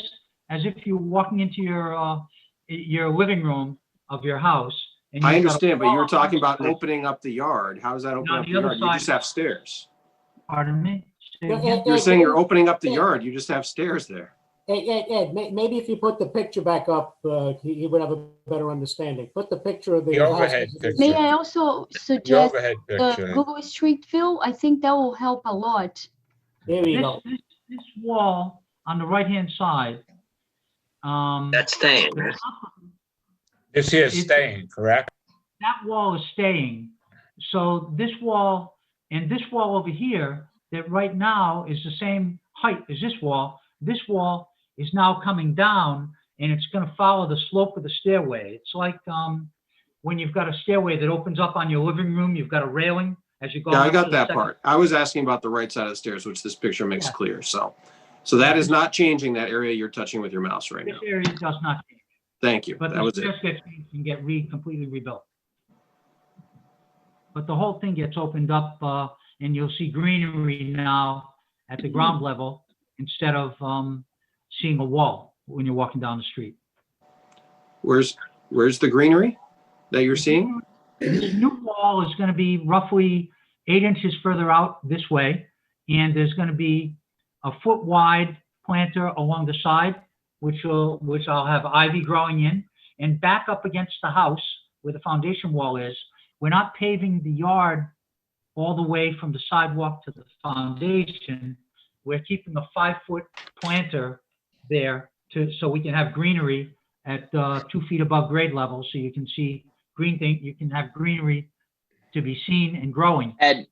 as if you're walking into your living room of your house. And I you've got a understand, but you were wall talking about on the opening up the yard. How does that open On up the the other yard? You side. just have stairs. Pardon me? Say Yeah, again? You're saying you're opening up the Yeah. yard. You just have stairs there. Ed, maybe if you put the picture back up, he would have a better understanding. Put the picture of the The house. overhead picture. May I also The suggest overhead the picture. Google Street View? I think that will help a lot. There you go. This wall on the right-hand side. That's staying. the top of This here is It's- staying, correct? That wall is staying. So this wall and this wall over here, that right now is the same height as this wall is now coming down, and it's going to follow the slope of the stairway. It's like when you've got a stairway that opens up on your living room, you've got a railing as you go. Yeah, I up got to the that second- part. I was asking about the right side of the stairs, which this picture makes Yeah. clear. So that is not changing that area you're touching with your mouse right This now. area does not change, Thank you. but That the was it. stairs get changed and get completely rebuilt. But the whole thing gets opened up, and you'll see greenery now at the ground level instead of seeing a wall when you're walking down the street. Where's the greenery that you're seeing? This new wall is going to be roughly 8 inches further out this way, and there's going to be a foot wide planter along the side, which I'll have ivy growing in, and back up against the house where the foundation wall is. We're not paving the yard all the way from the sidewalk to the foundation. We're keeping a 5-foot planter there so we can have greenery at 2 feet above grade level, so you can see you can have greenery to be seen and growing. Ed,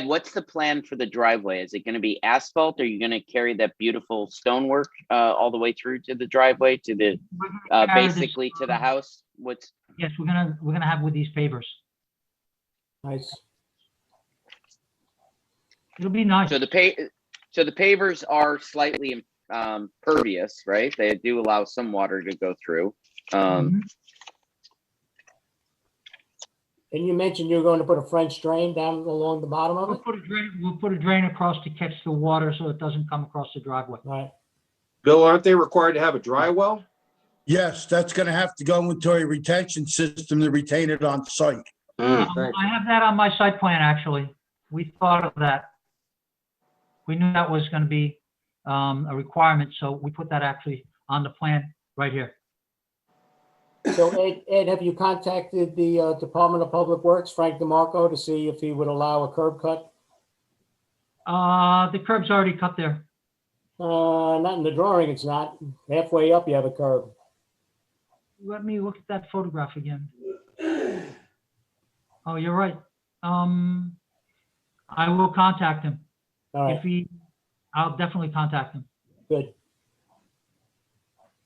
what's the plan for the driveway? Is it going to be asphalt? Or are you going to carry that beautiful stonework all the way through to the driveway, to the basically to the house? Yes, we're gonna have with these pavers. Nice. It'll be nice. So the pavers are slightly pervious, right? They do allow some water to go through. Mhm. And you mentioned you're going to put a French drain down along the bottom of We'll it? put a drain across to catch the water so it doesn't come across the driveway. Right. Bill, aren't they required to have a dry well? Yes, that's gonna have to go into a retention system to retain it on site. I have that on my site plan, actually. We thought of that. We knew that was going to be a requirement, so we put that actually on the plan right here. So Ed, have you contacted the Department of Public Works, Frank DeMarco, to see if he would allow a curb cut? The curb's already cut there. Not in the drawing, it's not. Halfway up, you have a curb. Let me look at that photograph again. Oh, you're right. I will contact him. All right, I'll definitely contact him. good.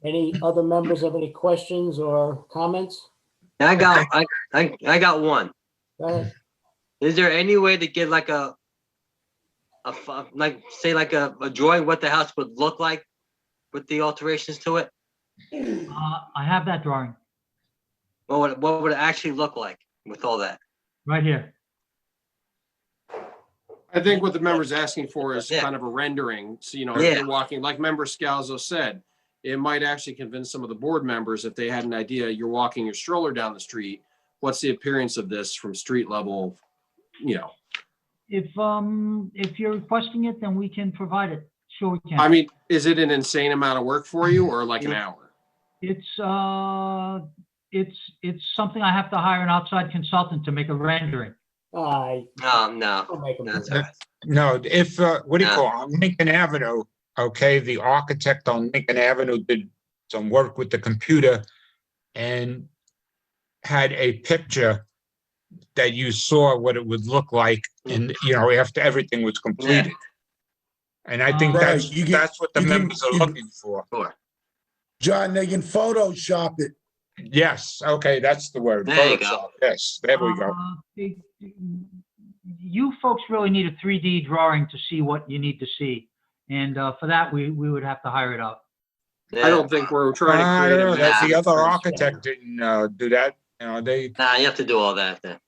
Any other members have any questions or comments? I got one. Go ahead. Is there any way to get like like say like a drawing what the house would look like with the alterations to it? I have that drawing What would it actually look like with all that? right here. I think what the member's asking for is Yeah. kind of a rendering. So, if Yeah. you're walking, like member Scalzo said, it might actually convince some of the board members if they had an idea, you're walking your stroller down the street, what's the appearance of this from street level, If you're requesting it, then we can provide it. Sure, we can. I mean, is it an insane amount of work for you or like an hour? It's something I have to hire an outside consultant to make a rendering. No. No. Make them do That's it. all right. No, if, what do you No. call it, on Lincoln Avenue, okay, the architect on Lincoln Avenue did some work with the computer and had a picture that you saw what it would look like and, after everything was completed. And I think Right, that's what the you can- members are looking for. John, they can Photoshop it. Yes, okay, that's the word. There you go. Photoshop. Yes, there we go. You folks really need a 3D drawing to see what you need to see. And for that, we would have to hire it out. I don't think we're trying to I create don't know, that a. the other architect didn't do that, they. Nah, you have to do all that then.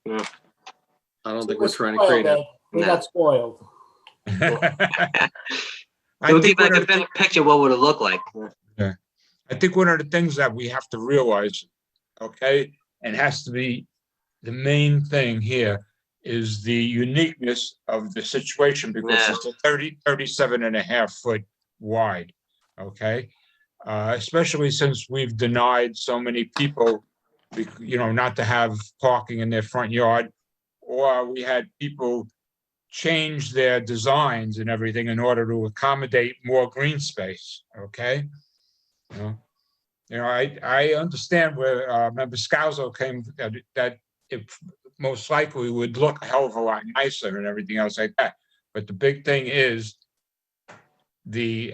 I don't think We we're trying to spoiled, create a. Ed. We got spoiled. I It'll think give like one a of the- better picture what would it look like. I think one of the things that we have to realize, okay, and has to be the main thing here is the uniqueness of the situation because Yeah. it's a 37 and a half foot wide, okay? Especially since we've denied so many people, not to have parking in their front yard, or we had people change their designs and everything in order to accommodate more green space, okay? I understand where Member Scalzo came, that it most likely would look a hell of a lot nicer and everything else like that. But the big thing is the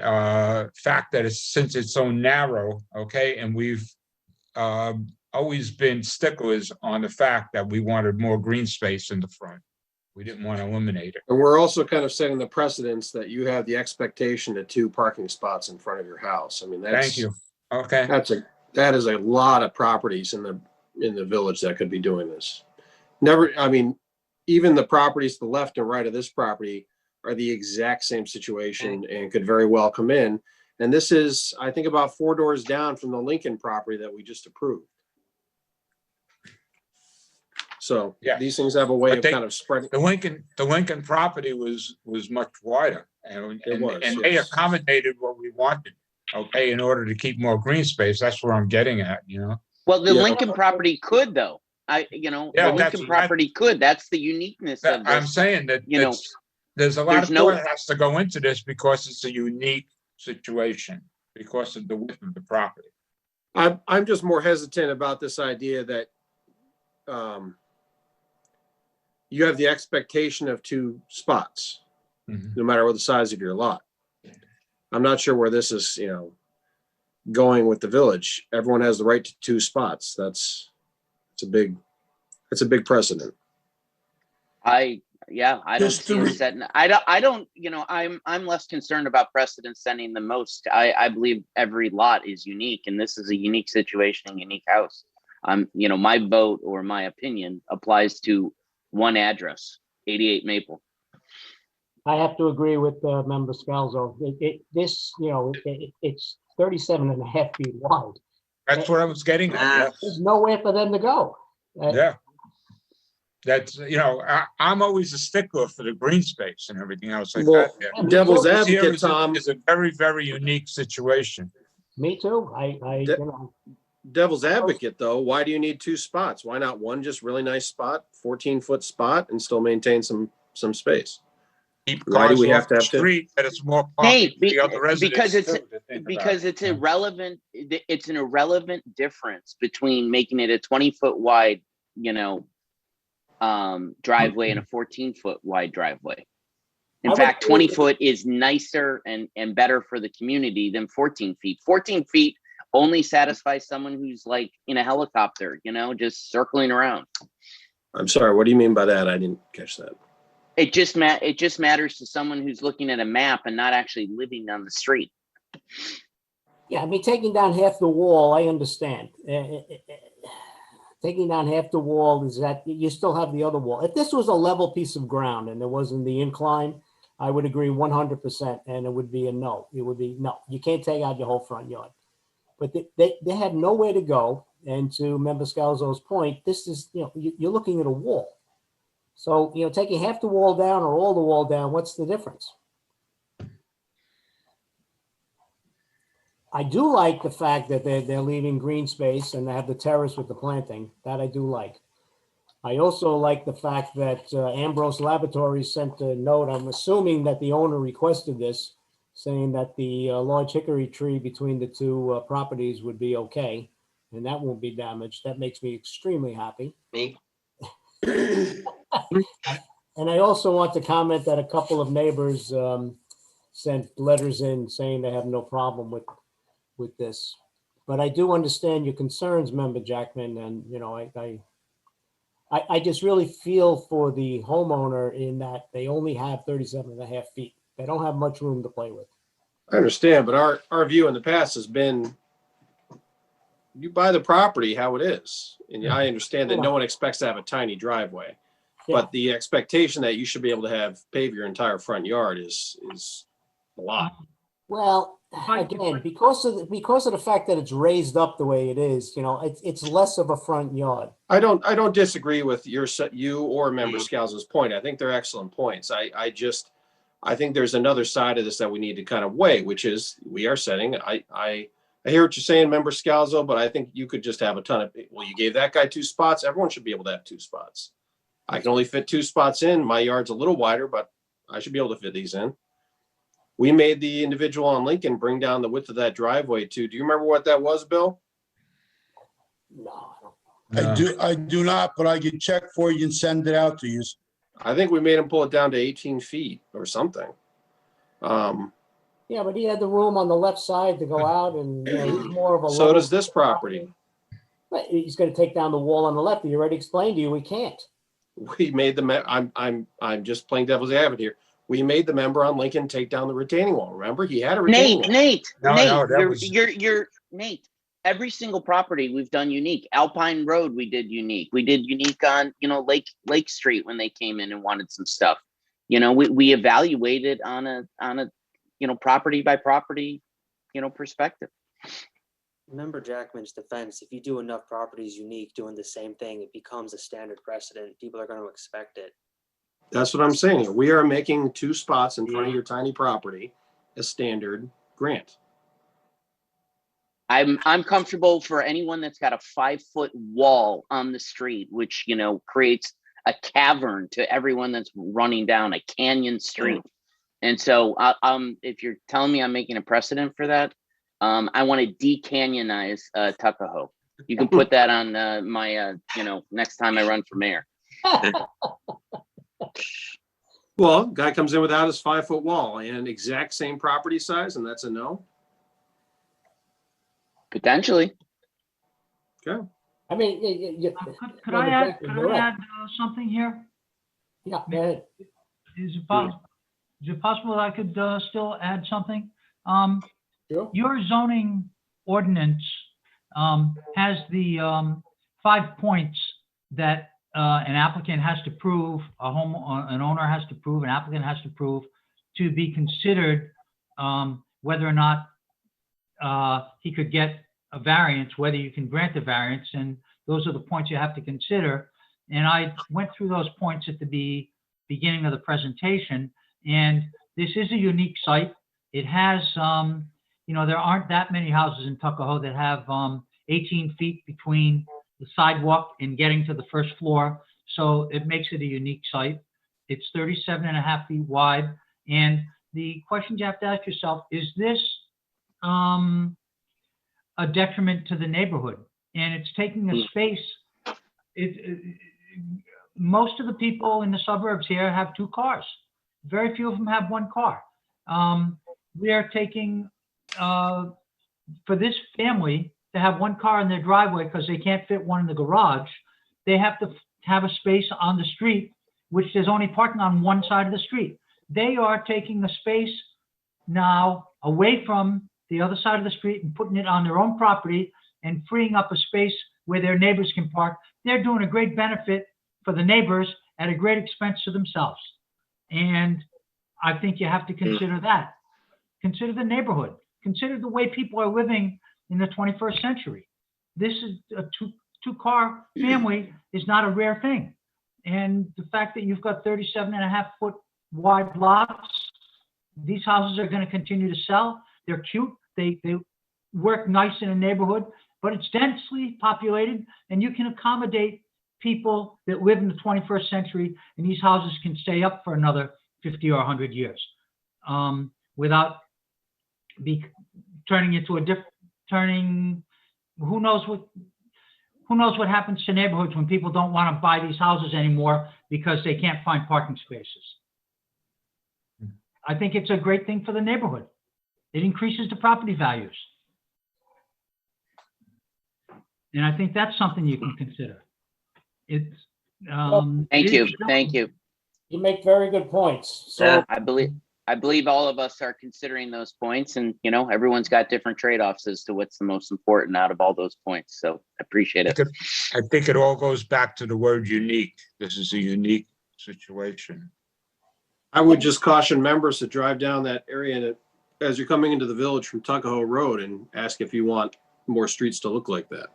fact that since it's so narrow, okay, and we've always been sticklers on the fact that we wanted more green space in the front. We didn't want to eliminate it. And we're also kind of setting the precedence that you have the expectation of 2 parking spots in front of your house. I mean, Thank you. Okay. That is a lot of properties in the village that could be doing this. Even the properties to the left and right of this property are the exact same situation and could very well come in. And this is, I think, about 4 doors down from the Lincoln property that we just approved. So Yeah. these things have a way But of they- kind of spreading. The Lincoln property was much wider and It was, they yes. accommodated what we wanted, okay, in order to keep more green space. That's where I'm getting at, Well, the Yeah. Lincoln property could though. Yeah, The Lincoln property could. That's the uniqueness of I'm this. saying that you know, there's a lot there's of no- thought that has to go into this because it's a unique situation because of the width of the property. I'm just more hesitant about this idea that you have the expectation of 2 spots, Mhm. no matter what the size of your lot. I'm not sure where this is, going with the village. Everyone has the right to 2 spots. That's a big precedent. I don't Just see to it re- setting. I don't. I'm less concerned about precedent setting than most. I believe every lot is unique, and this is a unique situation, a unique house. My vote or my opinion applies to one address, 88 Maple. I have to agree with Member Scalzo. It's 37 and a half feet wide. That's what I was getting at. There's nowhere for them to go. Yeah. That's, I'm always a stickler for the green space and everything else like Well, that. me devil's too. This here advocate, is a- Tom, is a very, very unique situation. Me too. devil's advocate though, why do you need two spots? Why not one just really nice spot, 14-foot spot, and still maintain some space? Keep Why do cars we have off to the have to? street, that it's more parking Nate, for the other because residents it's too, to think about, because it's you know. irrelevant. It's an irrelevant difference between making it a 20-foot wide, driveway and a 14-foot wide driveway. In I would fact, agree. 20 foot is nicer and better for the community than 14 feet. 14 feet only satisfies someone who's like in a helicopter, just circling around. I'm sorry, what do you mean by that? I didn't catch that. It just matters to someone who's looking at a map and not actually living on the street. Yeah, I mean, taking down half the wall, I understand. Taking down half the wall is that you still have the other wall. If this was a level piece of ground and there wasn't the incline, I would agree 100%, and it would be a no. It would be no. You can't take out your whole front yard. But they have nowhere to go. And to Member Scalzo's point, this is, you're looking at a wall. So, taking half the wall down or all the wall down, what's the difference? I do like the fact that they're leaving green space and they have the terrace with the planting. That I do like. I also like the fact that Ambrose Laboratories sent a note. I'm assuming that the owner requested this, saying that the large hickory tree between the two properties would be okay, and that won't be damaged. That makes me extremely happy. Me? And I also want to comment that a couple of neighbors sent letters in saying they have no problem with this. But I do understand your concerns, Member Jackman, and I just really feel for the homeowner in that they only have 37.5 feet. They don't have much room to play with. I understand, but our view in the past has been you buy the property how it is. And I understand that no one expects to have a tiny driveway, but the expectation that you should be able to pave your entire front yard is a lot. Well, again, because of the fact that it's raised up the way it is, it's less of a front yard. I don't disagree with you or Member Scalzo's point. I think they're excellent points. I think there's another side of this that we need to kind of weigh, which is we are setting. I hear what you're saying, Member Scalzo, but I think you could just have a ton of. Well, you gave that guy 2 spots. Everyone should be able to have 2 spots. I can only fit 2 spots in. My yard's a little wider, but I should be able to fit these in. We made the individual on Lincoln bring down the width of that driveway too. Do you remember what that was, Bill? No, I do not, but I can check for you and send it out to you. I think we made him pull it down to 18 feet or something. Yeah, but he had the room on the left side to go out, and he's more of a. So does this property. But he's going to take down the wall on the left. He already explained to you we can't. We made I'm just playing devil's advocate here. We made the member on Lincoln take down the retaining wall. Remember, he had a retaining wall. Nate, Nate. Every single property we've done unique. Alpine Road we did unique. We did unique on Lake Street when they came in and wanted some stuff. We evaluated on a property by property perspective. Member Jackman's defense, if you do enough properties unique doing the same thing, it becomes a standard precedent. People are going to expect it. That's what I'm saying here. We are making 2 spots in front of your tiny property a standard grant. I'm comfortable for anyone that's got a 5-foot wall on the street, which creates a cavern to everyone that's running down a canyon street. And so, if you're telling me I'm making a precedent for that, I want to decanyonize Tuckahoe. You can put that on my next time I run for mayor. Well, guy comes in without his 5-foot wall and exact same property size, and that's a no. Potentially. Okay. I mean, could I add something here? Yeah, go ahead. Is it possible that I could still add something? Sure. Your zoning ordinance has the 5 points that an applicant has to prove, an owner has to prove, an applicant has to prove to be considered whether or not he could get a variance, whether you can grant a variance, and those are the points you have to consider. And I went through those points at the beginning of the presentation, and this is a unique site. It has, there aren't that many houses in Tuckahoe that have 18 feet between the sidewalk and getting to the first floor, so it makes it a unique site. It's 37.5 feet wide, and the questions you have to ask yourself, is this a detriment to the neighborhood? And it's taking a space. Most of the people in the suburbs here have 2 cars. Very few of them have 1 car. We are taking, for this family to have 1 car in their driveway because they can't fit one in the garage, they have to have a space on the street, which there's only parking on one side of the street. They are taking the space now away from the other side of the street and putting it on their own property and freeing up a space where their neighbors can park. They're doing a great benefit for the neighbors at a great expense to themselves. And I think you have to consider that. Consider the neighborhood. Consider the way people are living in the 21st century. This is a two-car family is not a rare thing. And the fact that you've got 37.5 foot wide lots, these houses are going to continue to sell. They're cute. They work nice in a neighborhood, but it's densely populated, and you can accommodate people that live in the 21st century, and these houses can stay up for another 50 or 100 years without turning into who knows what happens to neighborhoods when people don't want to buy these houses anymore because they can't find parking spaces. I think it's a great thing for the neighborhood. It increases the property values. And I think that's something you can consider. It's Thank you. Thank you. You make very good points. So Yeah, I believe all of us are considering those points, and everyone's got different trade-offs as to what's the most important out of all those points. So I appreciate it. I think it all goes back to the word unique. This is a unique situation. I would just caution members to drive down that area as you're coming into the village from Tuckahoe Road and ask if you want more streets to look like that.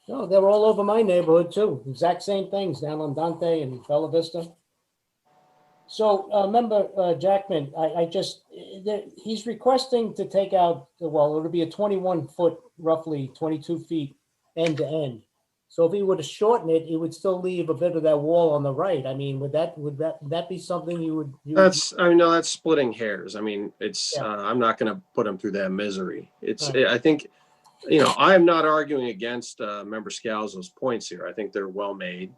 no, they're all over my neighborhood too. Exact same things down on Dante and Bella Vista. So, member Jackman, he's requesting to take out, well, it'll be a 21 foot, roughly 22 feet end to end. So if he were to shorten it, it would still leave a bit of that wall on the right. I mean, would that be something you would? That's splitting hairs. I mean, it's, I'm not going to put him through that misery. Right. I think, I am not arguing against member Scalzo's points here. I think they're well made.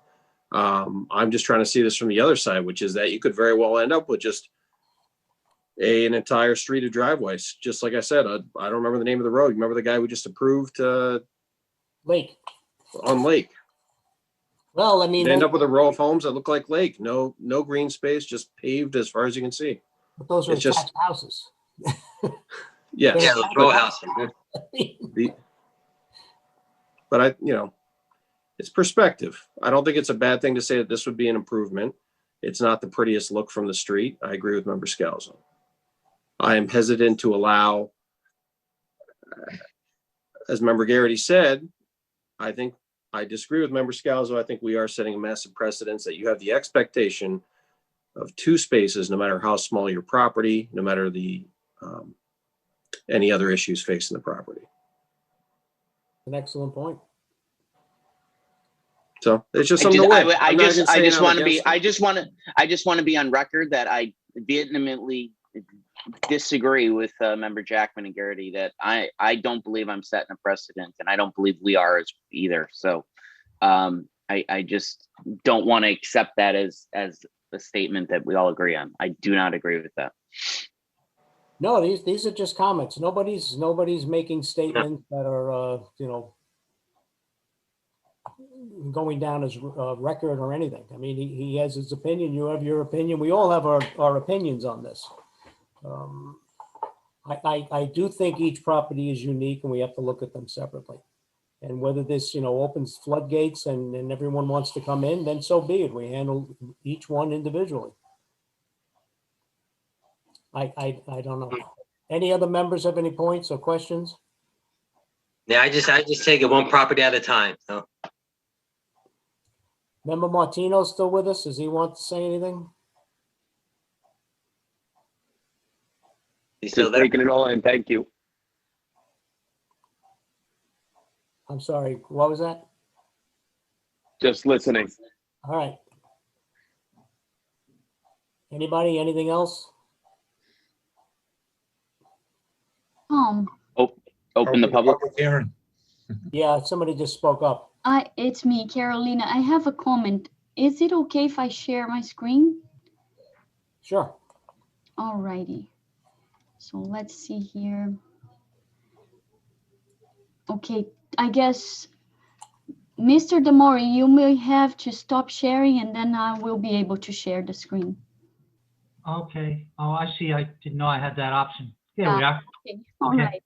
I'm just trying to see this from the other side, which is that you could very well end up with just an entire street of driveways. Just like I said, I don't remember the name of the road. Remember the guy we just approved Lake. On Lake? Well, I mean, They end up with a row of homes that look like Lake. No green space, just paved as far as you can see. but those are It's just- attached houses. Yes. Yeah, those row houses. But it's perspective. I don't think it's a bad thing to say that this would be an improvement. It's not the prettiest look from the street. I agree with member Scalzo. I am hesitant to allow, as member Garrity said, I think I disagree with member Scalzo. I think we are setting a massive precedence that you have the expectation of 2 spaces, no matter how small your property, no matter the any other issues facing the property. An excellent point. So it's just something to weigh. I I'm not even just saying I'm want to be. against it. I just want to be on record that I vehemently disagree with member Jackman and Garrity that I don't believe I'm setting a precedent, and I don't believe we are as either. So I just don't want to accept that as a statement that we all agree on. I do not agree with that. No, these are just comments. Nobody's making statements that are going down as record or anything. I mean, he has his opinion. You have your opinion. We all have our opinions on this. I do think each property is unique, and we have to look at them separately. And whether this opens floodgates and everyone wants to come in, then so be it. We handle each one individually. I don't know. Any other members have any points or questions? Yeah, I just take it one property at a time. So Member Martino still with us? Does he want to say anything? you still Just there? taking it all in. Thank you. I'm sorry, what was that? Just listening. All right. Anybody, anything else? Open the public. Hearing. Yeah, somebody just spoke up. It's me, Carolina. I have a comment. Is it okay if I share my screen? Sure. Alrighty. So let's see here. Okay, I guess, Mr. Demori, you may have to stop sharing and then I will be able to share the screen. Okay. Oh, I see. I didn't know I had that option. There we are. Okay, all Okay. right.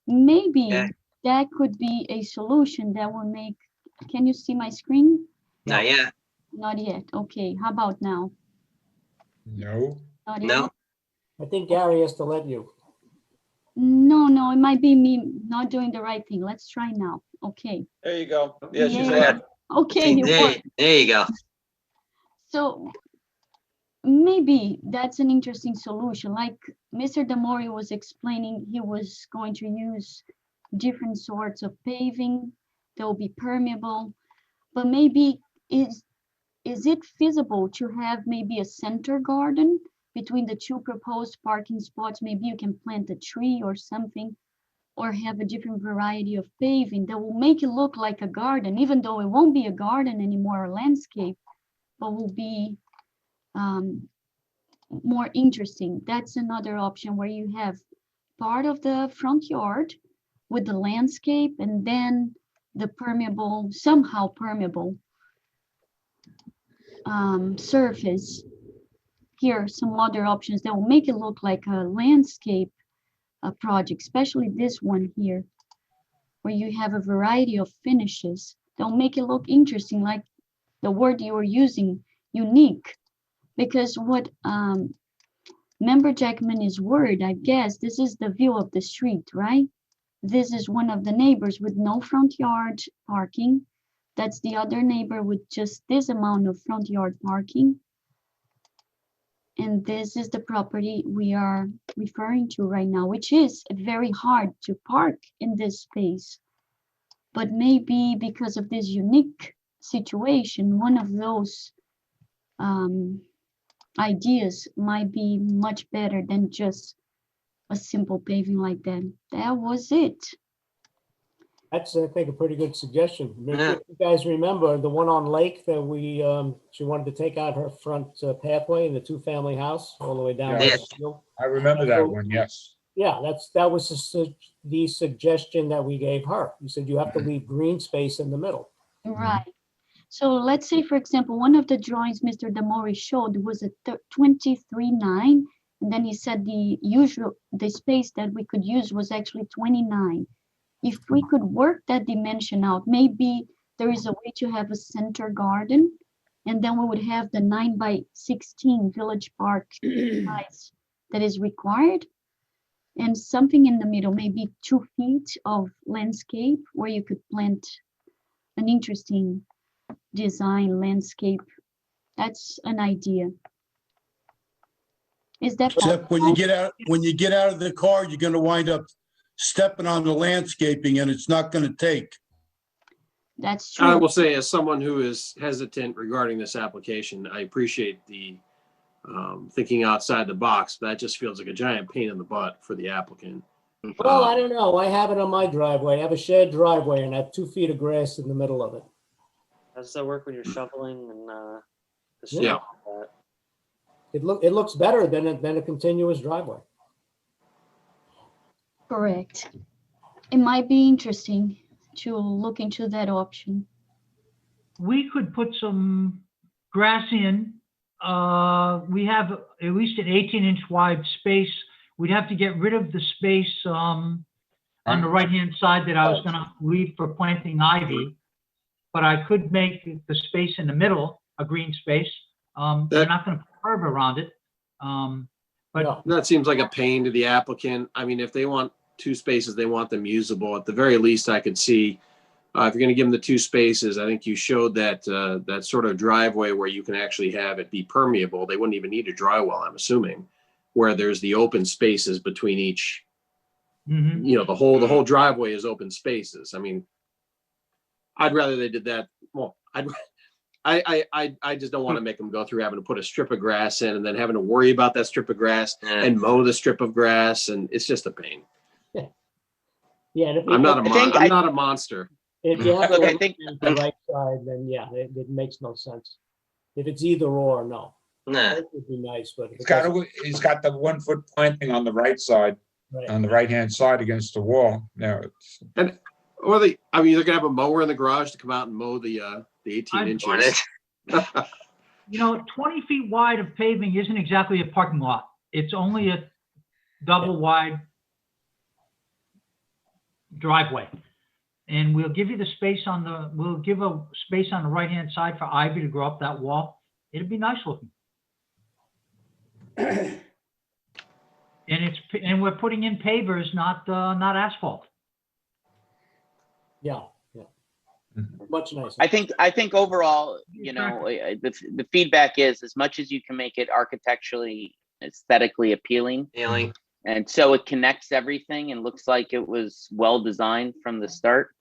Maybe Yeah. that could be a solution that will make, can you see my screen? Not yet. Not yet. Okay, how about now? No. Not No. yet? I think Gary has to let you. No, it might be me not doing the right thing. Let's try now. Okay. There you go. Yeah, she's Yeah. on. Okay, it worked. There you go. So maybe that's an interesting solution. Like Mr. Demori was explaining, he was going to use different sorts of paving that will be permeable, but maybe is it feasible to have maybe a center garden between the two proposed parking spots? Maybe you can plant a tree or something, or have a different variety of paving that will make it look like a garden, even though it won't be a garden anymore, or landscape, but will be more interesting. That's another option where you have part of the front yard with the landscape and then the permeable, somehow permeable surface. Here are some other options that will make it look like a landscape project, especially this one here, where you have a variety of finishes. They'll make it look interesting, like the word you were using, unique. Because what Member Jackman is worried, I guess, this is the view of the street, right? This is one of the neighbors with no front yard parking. That's the other neighbor with just this amount of front yard parking. And this is the property we are referring to right now, which is very hard to park in this space. But maybe because of this unique situation, one of those ideas might be much better than just a simple paving like that. That was it. That's, I think, a pretty good suggestion. Yeah. If you guys remember the one on Lake that she wanted to take out her front pathway in the two-family house all the way down. Yeah. the hill? I remember that one, yes. Yeah, that was the suggestion that we gave her. You said you have to leave green space in the middle. Right. So let's say, for example, one of the drawings Mr. Demori showed was a 23.9, and then he said the space that we could use was actually 29. If we could work that dimension out, maybe there is a way to have a center garden, and then we would have the 9 by 16 village park size that is required, and something in the middle, maybe 2 feet of landscape where you could plant an interesting design landscape. That's an idea. Is that Except when you possible? get out of the car, you're gonna wind up stepping on the landscaping and it's not gonna take. That's I true. will say, as someone who is hesitant regarding this application, I appreciate the thinking outside the box, but that just feels like a giant pain in the butt for the applicant. Well, I don't know. I have it on my driveway. I have a shared driveway and I have 2 feet of grass in the middle of it. How does that work when you're shoveling and the snow Yeah. like that? It looks better than a continuous driveway. Correct. It might be interesting to look into that option. We could put some grass in. We have at least an 18-inch wide space. We'd have to get rid of the space on the right-hand side that I was gonna leave for planting ivy. But I could make the space in the middle a green space. We're not gonna put a curb around it. But That seems like a pain to the applicant. I mean, if they want 2 spaces, they want them usable. At the very least, I could see, if you're going to give them the 2 spaces, I think you showed that, that sort of driveway where you can actually have it be permeable. They wouldn't even need a drywall, I'm assuming, where there's the open spaces between each, you know, the whole driveway is open spaces. I mean, I'd rather they did that. Well, I just don't want to make them go through having to put a strip of grass in and then having to worry about that strip of grass and mow the strip of grass, and it's just a pain. Yeah. And if I'm not I not a monster. if you have Look, to I think the right side, then yeah, it makes no sense. If it's either or, no. Nah. That would be nice, but if He's it got, doesn't- he's got the 1-foot planting on the right side, right. on the right-hand side against the wall. Now, it's, And or they, I mean, they're gonna have a mower in the garage to come out and mow the 18 inches. You know, 20 feet wide of paving isn't exactly a parking lot. It's only a double wide driveway. And we'll give you the space on the, we'll give a space on the right-hand side for ivy to grow up that wall. It'd be nice looking. And we're putting in pavers, not asphalt. Yeah, yeah. Much nicer. I think overall, you know, the feedback is as much as you can make it architecturally, aesthetically appealing, and so it connects everything and looks like it was well designed from the start.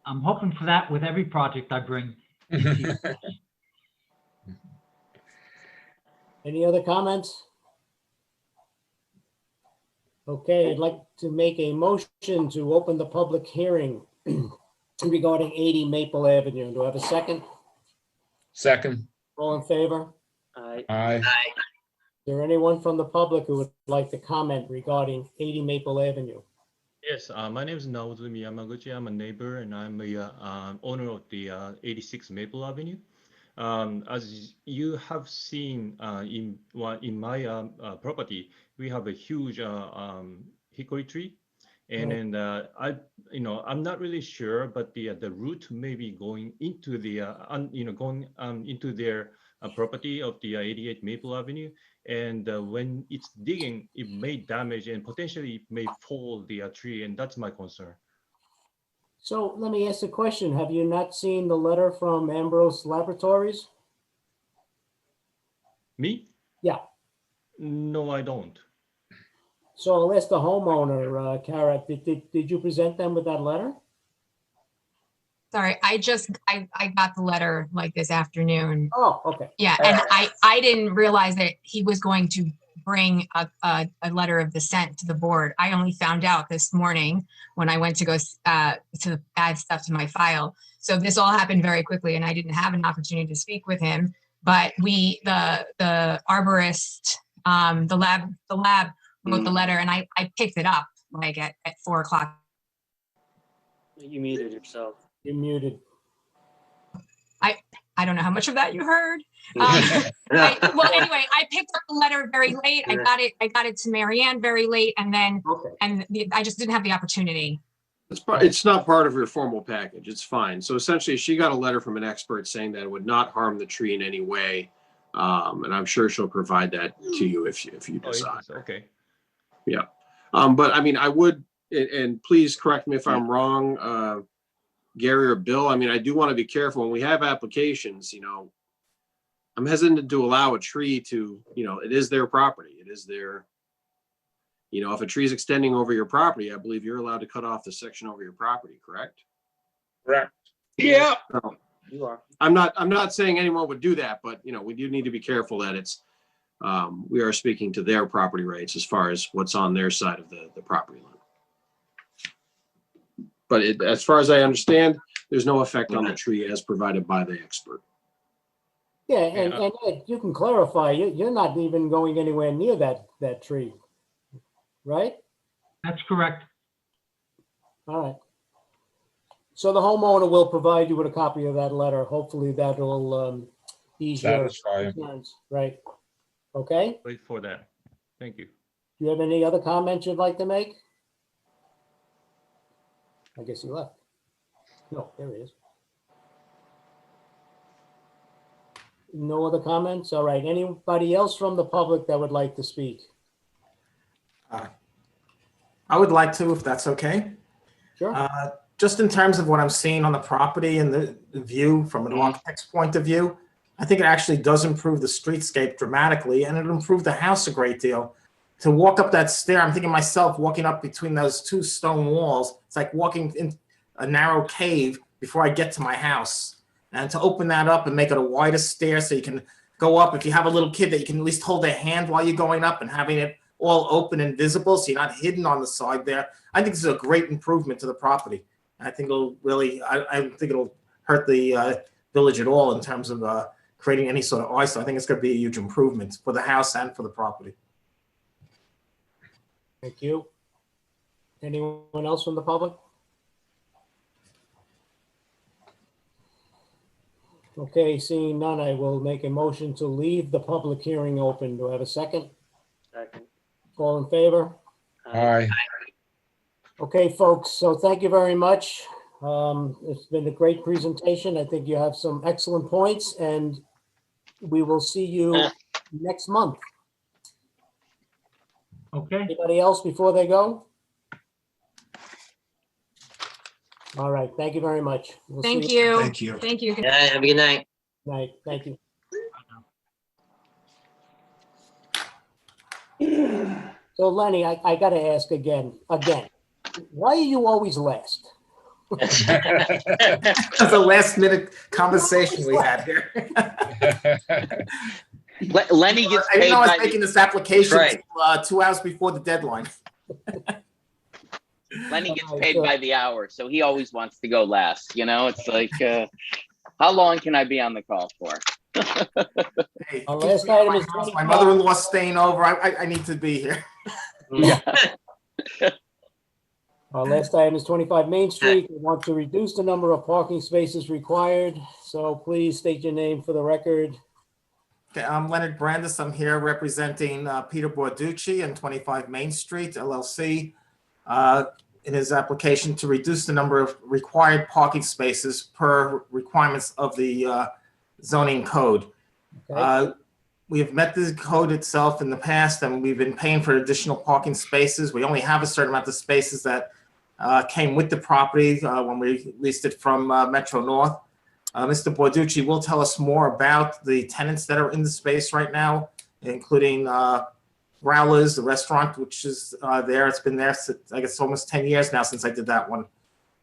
I'm hoping for that with every project I bring. Any other comments? Okay, I'd like to make a motion to open the public hearing regarding 80 Maple Avenue. Do I have a second? second, All in favor? aye. Is there anyone from the public who would like to comment regarding 80 Maple Avenue? Yes, my name is Naozumi Yamaguchi. I'm a neighbor and I'm a owner of the 86 Maple Avenue. As you have seen in my property, we have a huge hickory tree, and then I'm not really sure, but the root may be going into the into their property of the 88 Maple Avenue, and when it's digging, it may damage and potentially it may fall the tree, and that's my concern. So let me ask a question. Have you not seen the letter from Ambrose Laboratories? Me? Yeah. No, I don't. So I'll ask the homeowner, Kara, did you present them with that letter? Sorry, I got the letter like this afternoon. Oh, okay. Yeah, and I didn't realize that he was going to bring a letter of dissent to the board. I only found out this morning when I went to go to add stuff to my file. So this all happened very quickly, and I didn't have an opportunity to speak with him. But the arborist, the lab wrote the letter, and I picked it up like at 4 o'clock. You muted yourself. You're muted. I don't know how much of that you heard. Well, anyway, I picked up the letter very late. I got it to Marianne very late, and then I just didn't have the opportunity. It's not part of your formal package. It's fine. So essentially, she got a letter from an expert saying that it would not harm the tree in any way, and I'm sure she'll provide that to you if you decide. Okay. Yeah, but I mean, I would, and please correct me if I'm wrong, Gary or Bill. I mean, I do want to be careful when we have applications. You know, I'm hesitant to allow a tree to, you know, it is their property. It is their, you know, if a tree is extending over your property, I believe you're allowed to cut off the section over your property, correct? Correct. Yeah. So, You are. I'm not saying anyone would do that, but you know, we do need to be careful that it's, we are speaking to their property rights as far as what's on their side of the property line. But as far as I understand, there's no effect on the tree as provided by the expert. Yeah, and Ed, you can clarify, you're not even going anywhere near that tree, right? That's correct. All right. So the homeowner will provide you with a copy of that letter. Hopefully that will ease your Satisfy him. concerns, right? Okay? Wait for that. Thank you. Do you have any other comments you'd like to make? I guess he left. No, there he is. No other comments? All right. Anybody else from the public that would like to speak? I would like to, if that's okay. Sure. Just in terms of what I'm seeing on the property and the view from an architect's point of view, I think it actually does improve the streetscape dramatically, and it'll improve the house a great deal. To walk up that stair, I'm thinking myself walking up between those two stone walls. It's like walking in a narrow cave before I get to my house. And to open that up and make it a wider stair so you can go up, if you have a little kid, that you can at least hold their hand while you're going up, and having it all open and visible so you're not hidden on the side there. I think this is a great improvement to the property. I think it'll really, I don't think it'll hurt the village at all in terms of creating any sort of eyesore. I think it's going to be a huge improvement for the house and for the property. Thank you. Anyone else from the public? Okay, seeing none, I will make a motion to leave the public hearing open. Do I have a second? Second. All in favor? Aye. Okay, folks, so thank you very much. It's been a great presentation. I think you have some excellent points, and we will see you next month. Okay. Anybody else before they go? All right, thank you very much. We'll see Thank you. Thank you. Thank you. Yeah, have a good night. Night, thank you. So Lenny, I gotta ask again, why are you always last? That's a last minute conversation we had here. Lenny gets I didn't paid know I was by making this application Right. 2 hours before the deadline. Lenny gets paid by the hour, so he always wants to go last. You know, it's like, how long can I be on the call for? Hey, Our last item is my mother-in-law's staying over. I need to be here. Our last item is 25 Main Street. We want to reduce the number of parking spaces required. So please state your name for the record. Okay, I'm Leonard Brandis. I'm here representing Peter Borducci and 25 Main Street, LLC, in his application to reduce the number of required parking spaces per requirements of the zoning code. Okay. We have met the code itself in the past, and we've been paying for additional parking spaces. We only have a certain amount of spaces that came with the property when we leased it from Metro North. Mr. Borducci will tell us more about the tenants that are in the space right now, including Growlers, the restaurant, which is there. It's been there since, I guess, almost 10 years now since I did that one.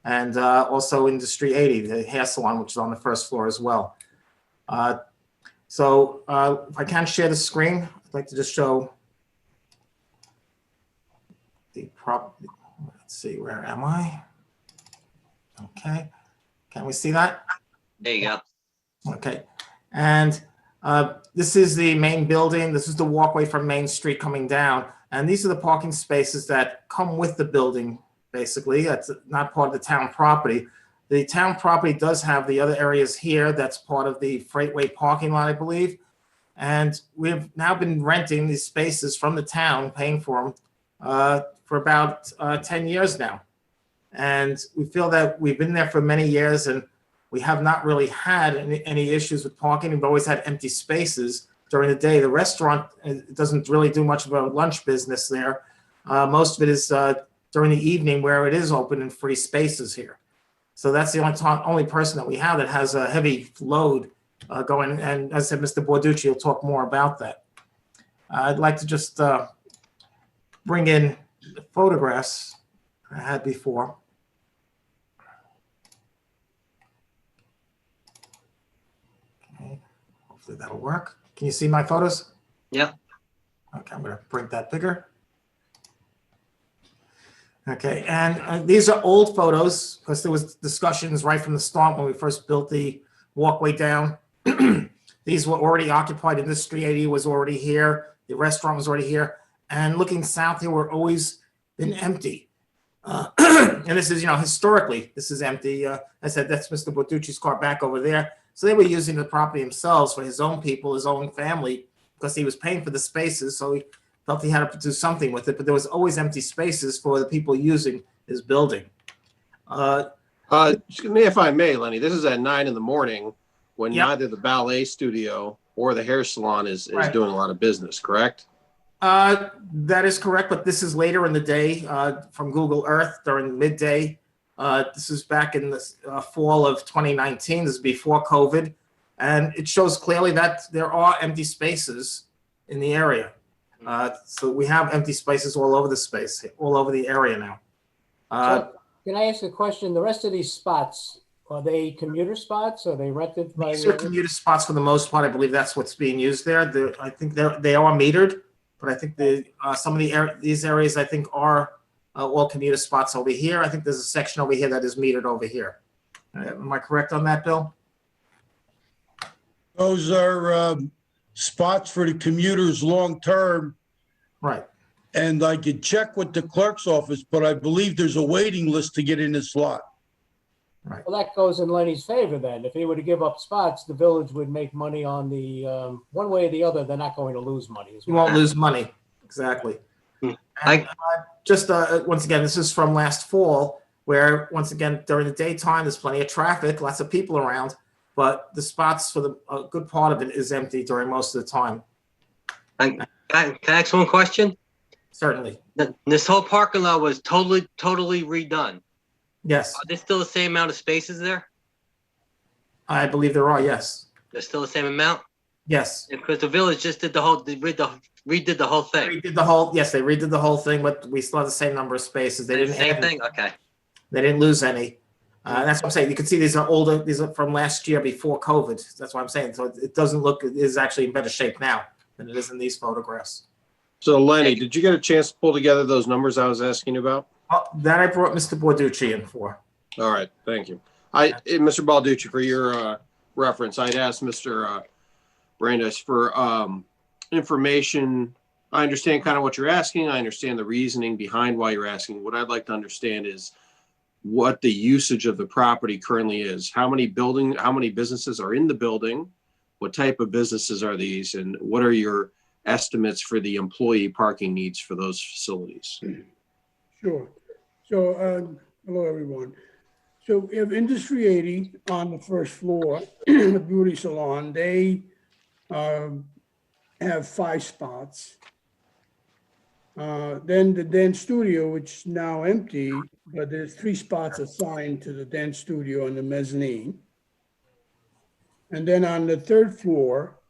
And also Industry 80, the hair salon, which is on the first floor as well. So if I can share the screen, I'd like to just show the property. Let's see, where am I? Okay, can we see that? There you go. Okay, and this is the main building. This is the walkway from Main Street coming down. And these are the parking spaces that come with the building, basically. That's not part of the town property. The town property does have the other areas here. That's part of the Freightway parking lot, I believe. And we've now been renting these spaces from the town, paying for them for about 10 years now. And we feel that we've been there for many years, and we have not really had any issues with parking. We've always had empty spaces during the day. The restaurant doesn't really do much of a lunch business there. Most of it is during the evening, where it is open and free spaces here. So that's the only person that we have that has a heavy load going. And as I said, Mr. Borducci will talk more about that. I'd like to just bring in the photographs I had before. Okay, hopefully that'll work. Can you see my photos? Yep. Okay, I'm gonna bring that bigger. Okay, and these are old photos because there was discussions right from the start when we first built the walkway down. These were already occupied. Industry 80 was already here. The restaurant was already here. And looking south here, we're always been empty. And this is, historically, this is empty. I said, that's Mr. Borducci's car back over there. So they were using the property themselves for his own people, his own family, because he was paying for the spaces. So he felt he had to do something with it, but there was always empty spaces for the people using his building. Excuse me if I may, Lenny, this is at 9 a.m. when Yep. neither the ballet studio or the hair salon is Right. doing a lot of business, correct? That is correct, but this is later in the day from Google Earth during midday. This is back in the fall of 2019. This is before COVID. And it shows clearly that there are empty spaces in the area. So we have empty spaces all over the area now. So can I ask a question? The rest of these spots, are they commuter spots? Are they rented by? These are commuter spots for the most part. I believe that's what's being used there. I think they are metered, but I think some of these areas I think are all commuter spots over here. I think there's a section over here that is metered over here. Am I correct on that, Bill? Those are spots for the commuters long-term. Right. And I could check with the clerk's office, but I believe there's a waiting list to get in this lot. Right. Well, that goes in Lenny's favor then. If he were to give up spots, the village would make money on the, one way or the other, they're not going to lose money. You won't lose money. Exactly. And, just once again, this is from last fall, where once again, during the daytime, there's plenty of traffic, lots of people around, but the spots for a good part of it is empty during most of the time. Can I ask one question? Certainly. This whole parking lot was totally redone. Yes. Are there still the same amount of spaces there? I believe there are, yes. There's still the same amount? Yes. Because the village just did redid the whole thing. Yes, they redid the whole thing, but we still have the same number of spaces. They didn't Same add, thing? Okay. They didn't lose any. That's what I'm saying. You can see these are older. These are from last year before COVID. That's what I'm saying. So it doesn't look, it is actually in better shape now than it is in these photographs. So Lenny, did you get a chance to pull together those numbers I was asking about? That I brought Mr. Borducci in for. All right, thank you. Mr. Balducci, for your reference, I'd asked Mr. Brandeis for information. I understand kind of what you're asking. I understand the reasoning behind why you're asking. What I'd like to understand is what the usage of the property currently is. How many businesses are in the building? What type of businesses are these? And what are your estimates for the employee parking needs for those facilities? Sure. So, hello, everyone. So we have Industry 80 on the first floor, the beauty salon. They have 5 spots. Then the dance studio, which is now empty, but there's 3 spots assigned to the dance studio on the mezzanine. And then on the 3rd floor,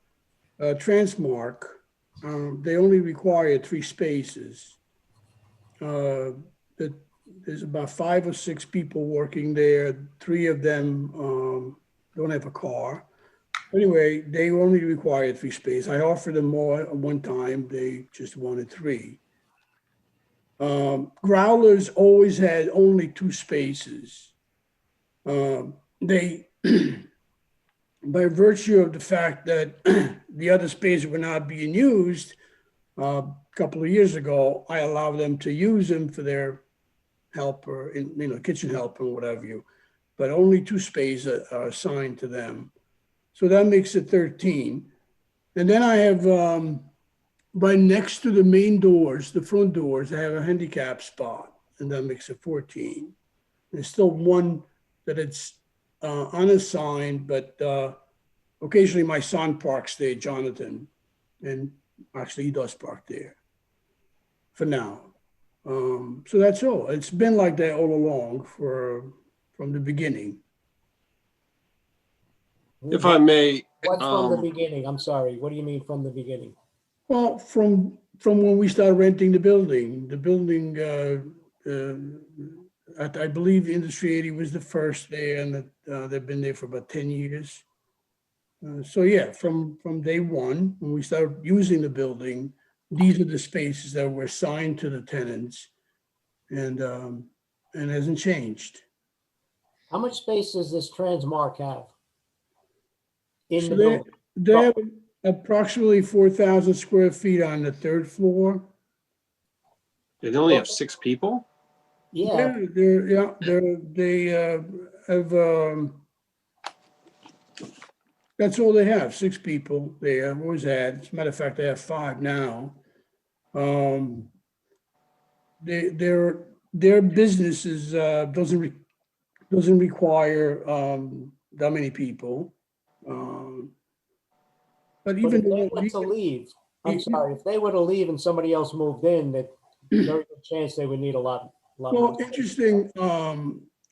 Transmark, they only require 3 spaces. There's about 5 or 6 people working there. 3 of them don't have a car. Anyway, they only require 3 spaces. I offered them more at one time. They just wanted 3. Growlers always had only 2 spaces. They, by virtue of the fact that the other spaces were not being used, a couple of years ago, I allowed them to use them for their helper, kitchen helper or whatever but only 2 spaces are assigned to them. So that makes it 13. And then I have, right next to the main doors, the front doors, I have a handicap spot, and that makes it 14. There's still one that it's unassigned, but occasionally my son parks there, Jonathan, and actually he does park there for now. So that's all. It's been like that all along from the beginning. If I may. What's from the beginning? I'm sorry. What do you mean from the beginning? Well, from when we started renting the building, I believe Industry 80 was the first there, and they've been there for about 10 years. So yeah, from day one, when we started using the building, these are the spaces that were assigned to the tenants, and hasn't changed. How much space does this Transmark have? So they have approximately 4,000 square feet on the 3rd floor. They only have 6 people? Yeah. They have, that's all they have, 6 people there, always had. As a matter of fact, they have 5 now. Their business is, doesn't require that many people. But even they want to leave. I'm sorry, if they were to leave and somebody else moved in, that very good chance they would need a lot Well, more. interesting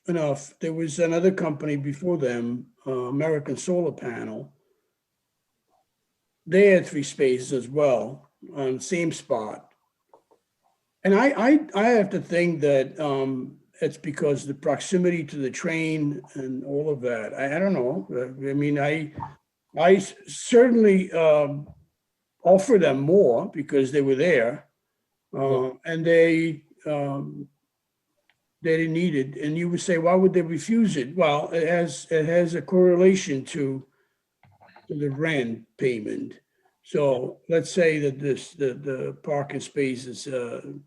enough, there was another company before them, American Solar Panel. They had 3 spaces as well on the same spot. And I have to think that it's because the proximity to the train and all of that. I don't know. I mean, I certainly offer them more because they were there, and they didn't need it. And you would say, why would they refuse it? Well, it has a correlation to the rent payment. So let's say that the parking space is the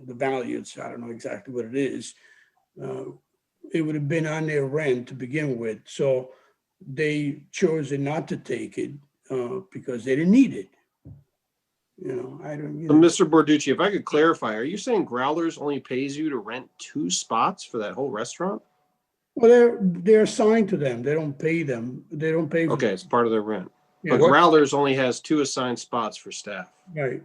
value, it's, I don't know exactly what it is. It would have been on their rent to begin with. So they chose not to take it because they didn't need it. You know, I don't. So, Mr. Borducci, if I could clarify, are you saying Growlers only pays you to rent 2 spots for that whole restaurant? Well, they're assigned to them. They don't pay them. They don't pay. Okay, it's part of their rent. Yeah. But Growlers only has 2 assigned spots for staff. Right.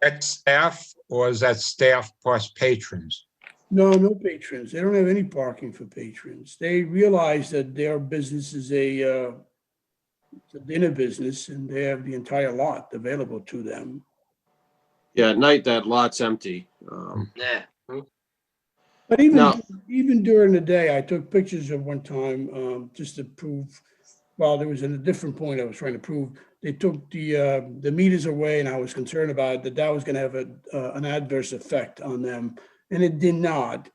That's staff, or is that staff plus patrons? No patrons. They don't have any parking for patrons. They realize that their business is a dinner business, and they have the entire lot available to them. Yeah, at night that lot's empty. Yeah. But even Now- even during the day, I took pictures of one time just to prove. Well, there was a different point I was trying to prove. They took the meters away, and I was concerned about that was going to have an adverse effect on them, and it did not,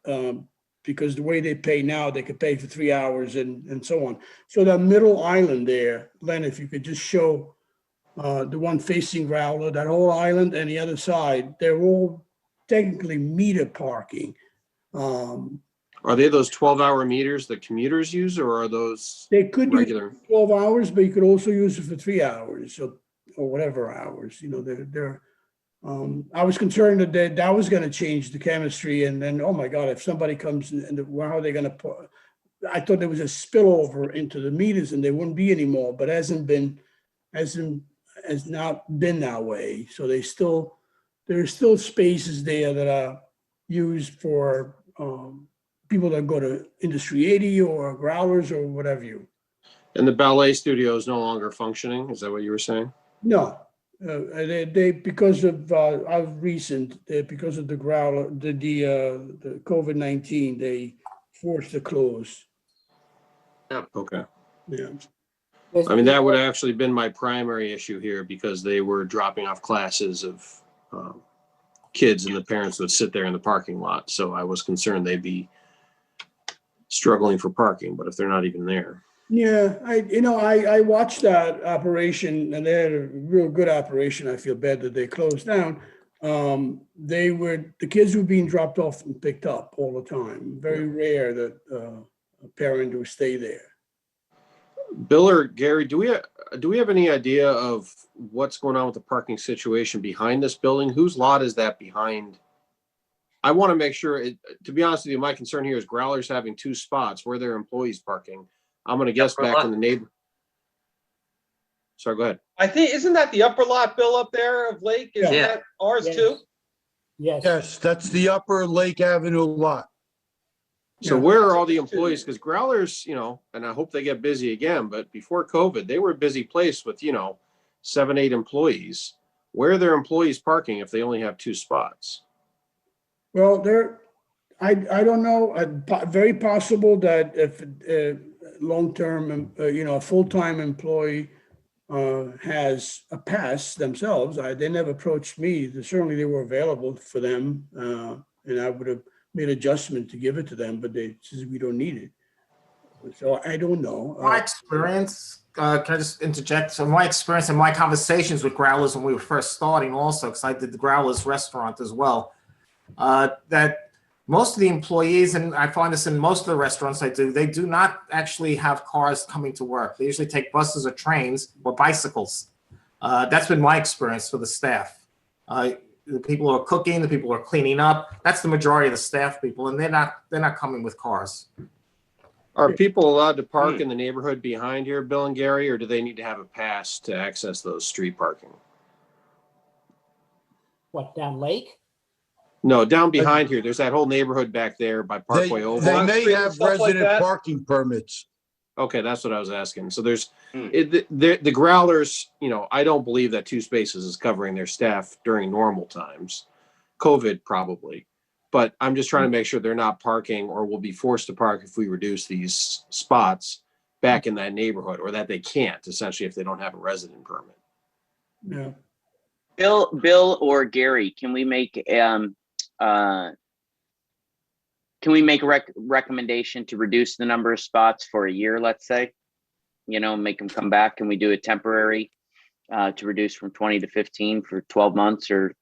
because the way they pay now, they could pay for 3 hours and so on. So that middle island there, Len, if you could just show the one facing Growler, that whole island, and the other side, they're all technically meter parking. Are they those 12-hour meters that commuters use, or are those They could regular? use 12 hours, but you could also use it for 3 hours or whatever hours. You know, they're. I was concerned that was going to change the chemistry, and then, oh my God, if somebody comes and how are they going to put? I thought there was a spillover into the meters, and there wouldn't be any more, but has not been that way. So there's still spaces there that are used for people that go to Industry 80 or Growlers or whatever you. And the ballet studio is no longer functioning? Is that what you were saying? No, they because of because of the Growler, the COVID-19, they forced to close. Okay. Yeah. I mean, that would have actually been my primary issue here, because they were dropping off classes of kids, and the parents would sit there in the parking lot. So I was concerned they'd be struggling for parking, but if they're not even there. Yeah, I watched that operation, and they had a real good operation. I feel bad that they closed down. The kids were being dropped off and picked up all the time. Very rare that a parent would stay there. Bill or Gary, do we have any idea of what's going on with the parking situation behind this building? Whose lot is that behind? I want to make sure, to be honest with you, my concern here is Growlers having 2 spots where their employees parking. I'm going to guess back in the neighbor. Sorry, go ahead. I think, isn't that the upper lot, Bill, up there of Lake? Isn't Yeah. that ours Yes. too? Yes. Yes, that's the Upper Lake Avenue lot. So where are all the employees? Because Growlers, and I hope they get busy again, but before COVID, they were a busy place with, 7, 8 employees. Where are their employees parking if they only have 2 spots? Well, I don't know. Very possible that if long-term, a full-time employee has a pass themselves, they never approached me. Certainly, they were available for them, and I would have made adjustment to give it to them, but they said we don't need it. So I don't know. My experience, can I just interject? So my experience and my conversations with Growlers when we were first starting also, because I did the Growlers restaurant as well, that most of the employees, and I find this in most of the restaurants I do, they do not actually have cars coming to work. They usually take buses or trains or bicycles. That's been my experience for the staff. The people who are cooking, the people who are cleaning up, that's the majority of the staff people, and they're not coming with cars. Are people allowed to park in the neighborhood behind here, Bill and Gary, or do they need to have a pass to access those street parking? What, down Lake? No, down behind here, there's that whole neighborhood back there by Parkway Oval. They may Street and have stuff like resident that? parking permits. Okay, that's what I was asking. So there's, the growlers, you know, I don't believe that 2 spaces is covering their staff during normal times. COVID probably. But I'm just trying to make sure they're not parking or will be forced to park if we reduce these spots back in that neighborhood, or that they can't essentially if they don't have a resident permit. Yeah. Bill or Gary, can we make a recommendation to reduce the number of spots for a year, let's say? You know, make them come back. Can we do a temporary to reduce from 20 to 15 for 12 months or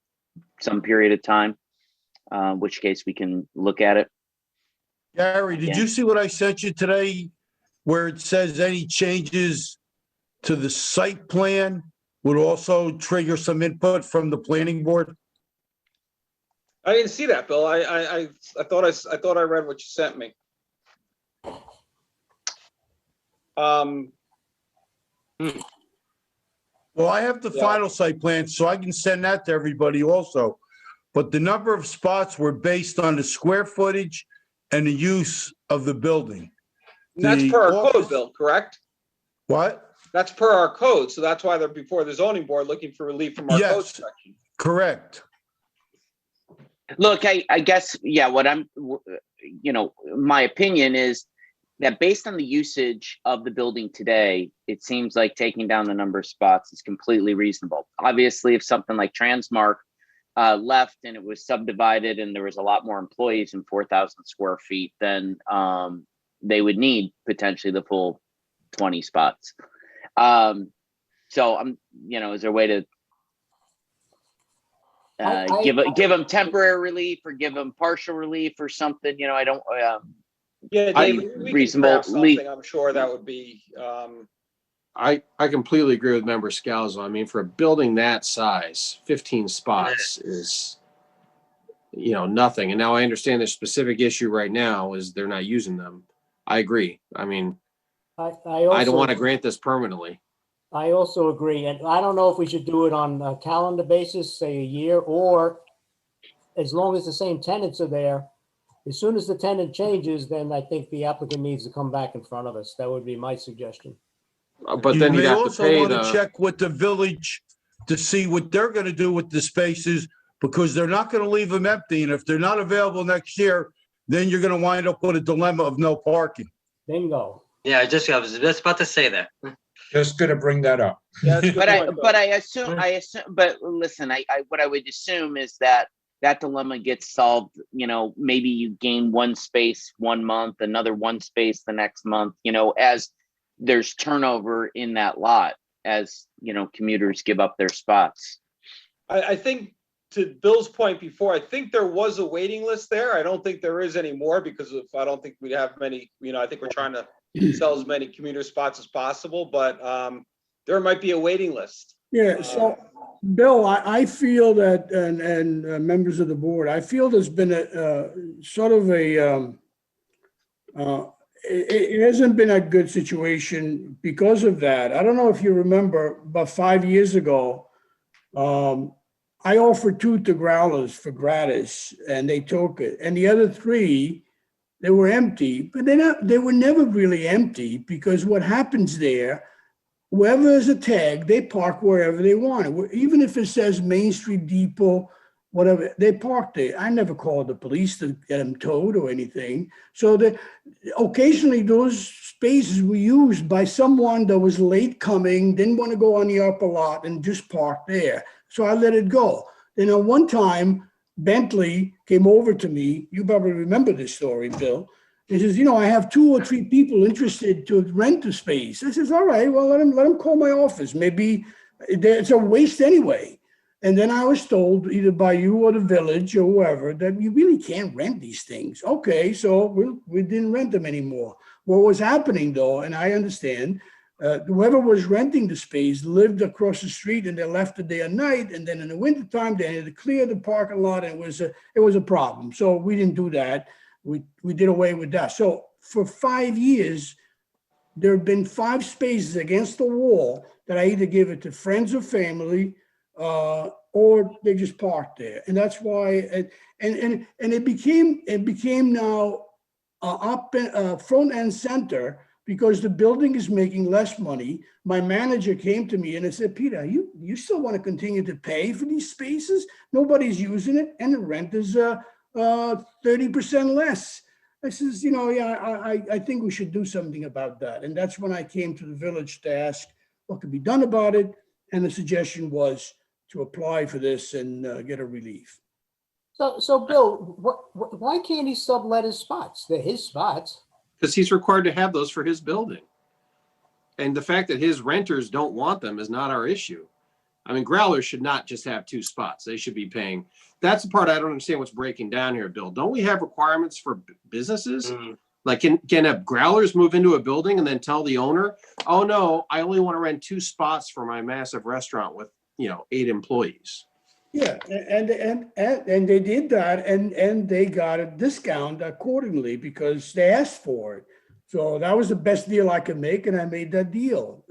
some period of time? Which case we can look at it. Gary, did you see what I sent you today where it says any changes to the site plan would also trigger some input from the planning board? I didn't see that, Bill. I thought I read what you sent me. Well, I have the final site plan, so I can send that to everybody also. But the number of spots were based on the square footage and the use of the building. And that's per our code, Bill, correct? What? That's per our code, so that's why they're before the zoning board looking for relief from our code section. Correct. Look, I guess, yeah, what I'm, you know, my opinion is that based on the usage of the building today, it seems like taking down the number of spots is completely reasonable. Obviously, if something like Transmark left and it was subdivided and there was a lot more employees in 4,000 square feet, then they would need potentially the full 20 spots. So I'm, you know, is there a way to give them temporary relief or give them partial relief or something? You know, I don't. Yeah, David, we can craft something. I'm sure that would be. I completely agree with member Scalzo. I mean, for a building that size, 15 spots is, you know, nothing. And now I understand the specific issue right now is they're not using them. I agree. I mean, I don't want to grant this permanently. I also agree. And I don't know if we should do it on a calendar basis, say a year, or as long as the same tenants are there. As soon as the tenant changes, then I think the applicant needs to come back in front of us. That would be my suggestion. But then you you'd may have to pay also want the. to check with the village to see what they're going to do with the spaces, because they're not going to leave them empty. And if they're not available next year, then you're going to wind up with a dilemma of no parking. Bingo. Yeah, I was just about to say that. Just gonna bring that up. But I assume, but listen, I what I would assume is that dilemma gets solved. You know, maybe you gain one space 1 month, another one space the next month, you know, as there's turnover in that lot, as, you know, commuters give up their spots. I think to Bill's point before, I think there was a waiting list there. I don't think there is anymore because I don't think we have many, you know, I think we're trying to sell as many commuter spots as possible, but there might be a waiting list. Yeah, so Bill, I feel that, and members of the board, I feel there's been a sort of a, it hasn't been a good situation because of that. I don't know if you remember, about 5 years ago, I offered 2 to growlers for gratis and they took it. And the other 3, they were empty, but they were never really empty, because what happens there, whoever has a tag, they park wherever they want. Even if it says Main Street Depot, whatever, they park there. I never called the police to get them towed or anything. So occasionally those spaces were used by someone that was late coming, didn't want to go on the upper lot and just parked there. So I let it go. Then at one time, Bentley came over to me. You probably remember this story, Bill. He says, you know, I have 2 or 3 people interested to rent the space. I says, all right, well, let him call my office. Maybe it's a waste anyway. And then I was told either by you or the village or whoever that you really can't rent these things. Okay, so we didn't rent them anymore. What was happening though, and I understand, whoever was renting the space lived across the street and they left the day and night. And then in the wintertime, they had to clear the parking lot, and it was a problem. So we didn't do that. We did away with that. So for 5 years, there have been 5 spaces against the wall that I either give it to friends or family, or they just park there. And that's why, and it became now front and center because the building is making less money. My manager came to me and I said, Peter, you still want to continue to pay for these spaces? Nobody's using it, and the rent is 30% less. I says, I think we should do something about that. And that's when I came to the village to ask what could be done about it. And the suggestion was to apply for this and get a relief. So Bill, why can't he sublet his spots? They're his spots. Because he's required to have those for his building. And the fact that his renters don't want them is not our issue. I mean, growlers should not just have 2 spots. They should be paying. That's the part I don't understand what's breaking down here, Bill. Don't we have requirements for businesses? Like, can a growlers move into a building and then tell the owner, oh no, I only want to rent 2 spots for my massive restaurant with, 8 employees? Yeah, and they did that, and they got a discount accordingly because they asked for it. So that was the best deal I could make, and I made that deal.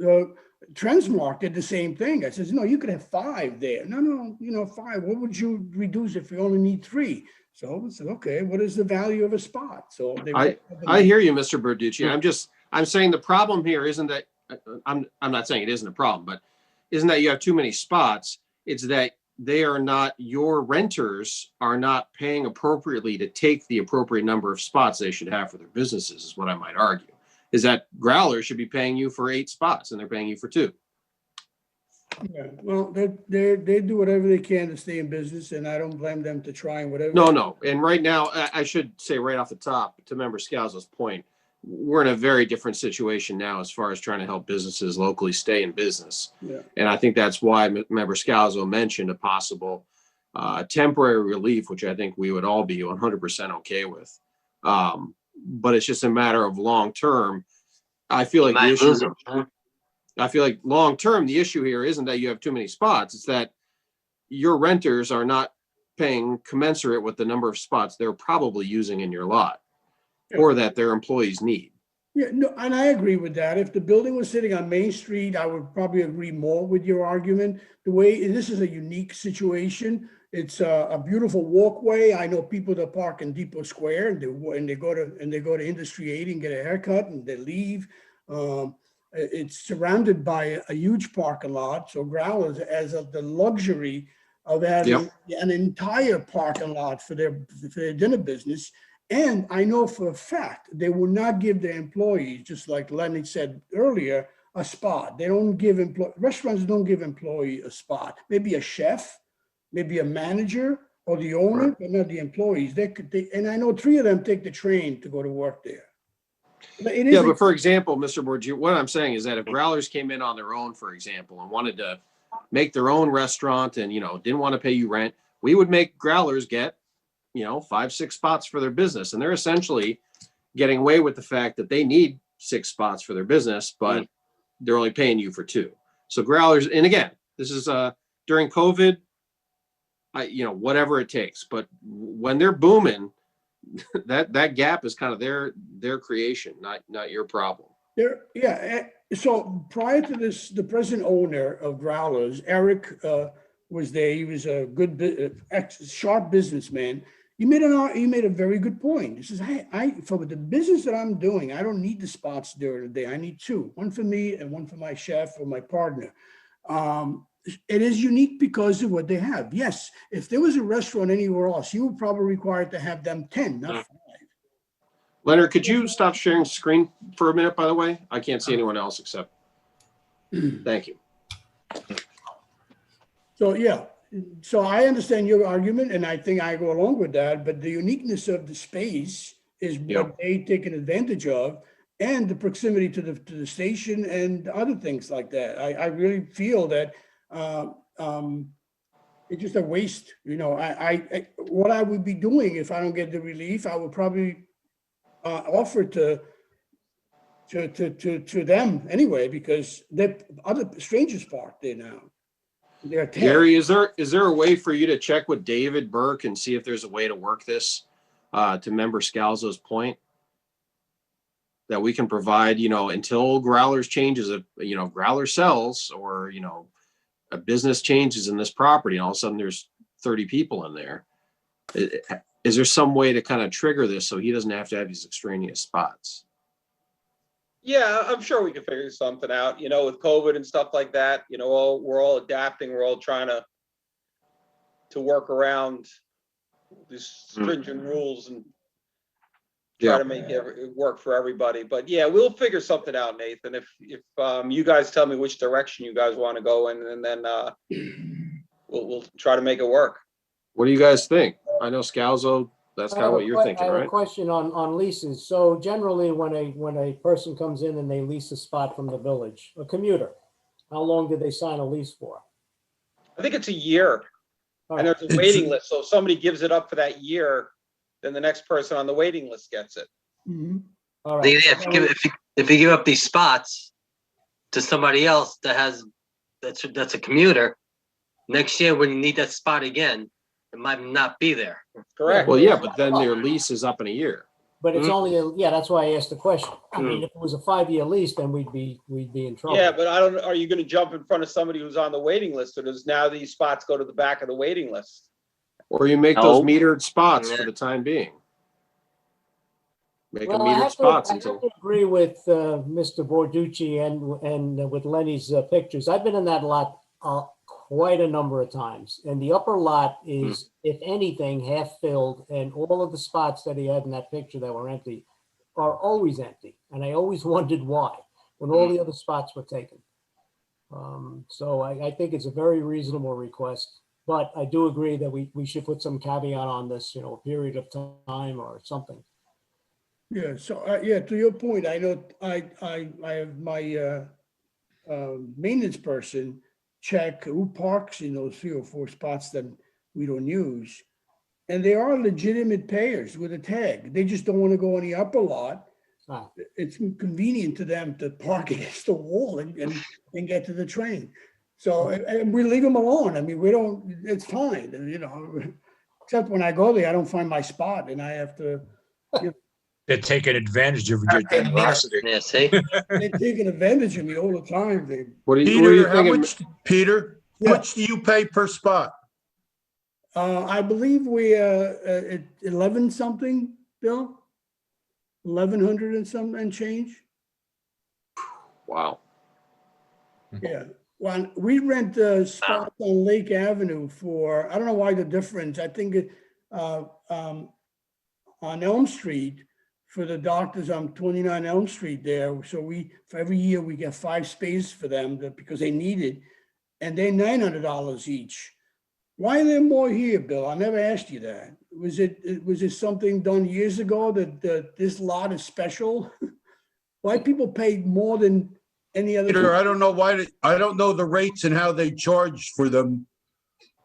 Trensmark did the same thing. I says, no, you could have 5 there. No, 5. What would you reduce if you only need 3? So I said, okay, what is the value of a spot? So I hear you, Mr. Berducci. I'm saying the problem here isn't that I'm not saying it isn't a problem, but isn't that you have too many spots. It's that your renters are not paying appropriately to take the appropriate number of spots they should have for their businesses, is what I might argue. Is that growlers should be paying you for 8 spots and they're paying you for 2. Yeah, well, they do whatever they can to stay in business, and I don't blame them to try and whatever. No. And right now, I should say right off the top, to Member Scalzo's point, we're in a very different situation now as far as trying to help businesses locally stay in business. Yeah. And I think that's why Member Scalzo mentioned a possible temporary relief, which I think we would all be 100% okay with. But it's just a matter of long term. I feel like long term, the issue here isn't that you have too many spots. It's that your renters are not paying commensurate with the number of spots they're probably using in your lot, or that their employees need. Yeah, no, and I agree with that. If the building was sitting on Main Street, I would probably agree more with your argument. This is a unique situation. It's a beautiful walkway. I know people that park in Depot Square and they go to Industry 80 and get a haircut and they leave. It's surrounded by a huge parking lot. So Growlers has the luxury of having an entire parking lot for their dinner business. And I know for a fact they will not give their employees, just like Lenny said earlier, a spot. They don't give restaurants don't give employee a spot. Maybe a chef, maybe a manager or the owner, but not the employees. And I know 3 of them take the train to go to work there. But for example, Mr. Bourdieu, what I'm saying is that if Growlers came in on their own, for example, and wanted to make their own restaurant and, didn't want to pay you rent, we would make Growlers get 5, 6 spots for their business. And they're essentially getting away with the fact that they need 6 spots for their business, but they're only paying you for 2. So Growlers, and again, this is during COVID, whatever it takes. But when they're booming, that gap is kind of their creation, not your problem. So prior to this, the present owner of Growlers, Eric, was there. He was a good, sharp businessman. He made a very good point. He says, "Hey, for the business that I'm doing, I don't need the spots during the day. I need 2, one for me and one for my chef or my partner." It is unique because of what they have. Yes, if there was a restaurant anywhere else, you would probably require to have them 10, not 5. Leonard, could you stop sharing screen for a minute, by the way? I can't see anyone else except. Thank you. So I understand your argument, and I think I go along with that. But the uniqueness of the space is what they taken advantage of, and the proximity to the station and other things like that. I really feel that it's just a waste. What I would be doing if I don't get the relief, I would probably offer to them anyway, because the other strangers park there now. Gary, is there a way for you to check with David Burke and see if there's a way to work this to Member Scalzo's point, that we can provide, until Growlers changes, Growler sells, or, a business changes in this property and all of a sudden there's 30 people in there. Is there some way to kind of trigger this so he doesn't have to have these extraneous spots? Yeah, I'm sure we can figure something out, with COVID and stuff like that, we're all adapting. We're all trying to work around these stringent rules and try to make it work for everybody. But yeah, we'll figure something out, Nathan. If you guys tell me which direction you guys want to go in, and then we'll try to make it work. What do you guys think? I know Scalzo, that's kind of what you're thinking, I have right? a question on leases. So generally, when a person comes in and they lease a spot from the village, a commuter, how long did they sign a lease for? I think it's a year, and there's a It's- waiting list. So if somebody gives it up for that year, then the next person on the waiting list gets it. All right. If you give up these spots to somebody else that's a commuter, next year when you need that spot again, it might not be there. Correct. Well, yeah, but then their lease is up in a year. But it's only that's why I asked the question. I mean, if it was a 5-year lease, then we'd be in trouble. Yeah, but are you going to jump in front of somebody who's on the waiting list, or does now these spots go to the back of the waiting list? Or you make those metered spots for the time being. Make them metered spots I until. have to agree with Mr. Borducci and with Lenny's pictures. I've been in that lot quite a number of times, and the upper lot is, if anything, half filled, and all of the spots that he had in that picture that were empty are always empty, and I always wondered why when all the other spots were taken. So I think it's a very reasonable request, but I do agree that we should put some caveat on this, a period of time or something. Yeah, so, to your point, I know I have my maintenance person check who parks in those 3 or 4 spots that we don't use. And they are legitimate payers with a tag. They just don't want to go in the upper lot. It's convenient to them to park against the wall and get to the train. So, and we leave them alone. I mean, it's fine, except when I go there, I don't find my spot and I have to, They're taking advantage of your generosity. Yeah, see? they're taking advantage of me all the time. Peter, how much do you pay per spot? I believe we at 11 something, Bill, 1,100 and some and change. Wow. Yeah, well, we rent a spot on Lake Avenue for, I don't know why the difference. I think on Elm Street for the doctors on 29 Elm Street there. So for every year we get 5 spaces for them because they need it, and they're $900 each. Why are there more here, Bill? I never asked you that. Was it something done years ago that this lot is special? Why people pay more than any other? Peter, I don't know I don't know the rates and how they charge for them.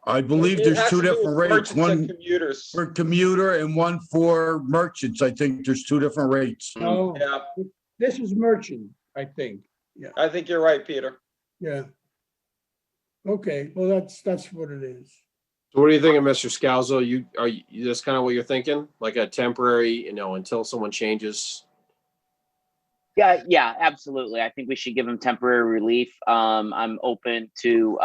I believe It there's has 2 to do with different rates, merchants and one commuters. for commuter and one for merchants. I think there's 2 different rates. Oh, Yeah, this is merchant, I think. Yeah, I think you're right, Peter. yeah. Okay, well, that's what it is. So what are you thinking, Mr. Scalzo? That's kind of what you're thinking? Like a temporary, until someone changes? Yeah, absolutely. I think we should give them temporary relief. I'm open to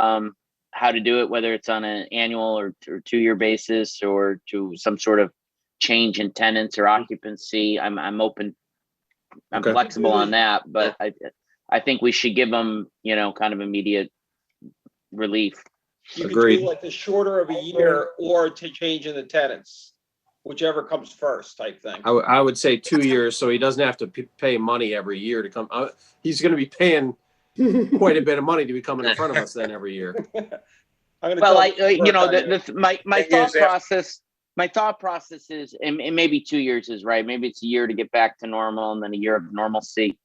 how to do it, whether it's on an annual or 2-year basis or to some sort of change in tenants or occupancy. I'm open. I'm Okay. flexible on that, but I think we should give them, kind of immediate relief. You could Agreed. do like the shorter of a year or to change in the tenants, whichever comes first type thing. I would say 2 years, so he doesn't have to pay money every year to come. He's going to be paying quite a bit of money to be coming in front of us then every year. Well, my thought process is, and maybe 2 years is right. Maybe it's a year to get back to normal and then a year of normalcy.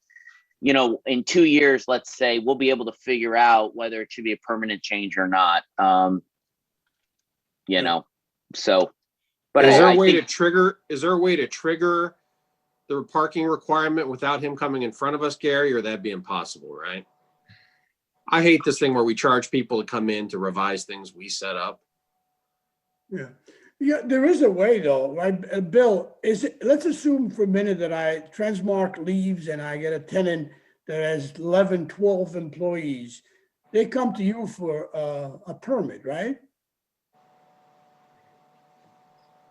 In 2 years, let's say, we'll be able to figure out whether it should be a permanent change or not. So, but Is there a way to trigger the parking requirement without him coming in front of us, Gary, or that'd be impossible, right? I hate this thing where we charge people to come in to revise things we set up. Yeah, there is a way though, right? Bill, let's assume for a minute that Transmark leaves and I get a tenant that has 11, 12 employees. they come to you for a permit, right?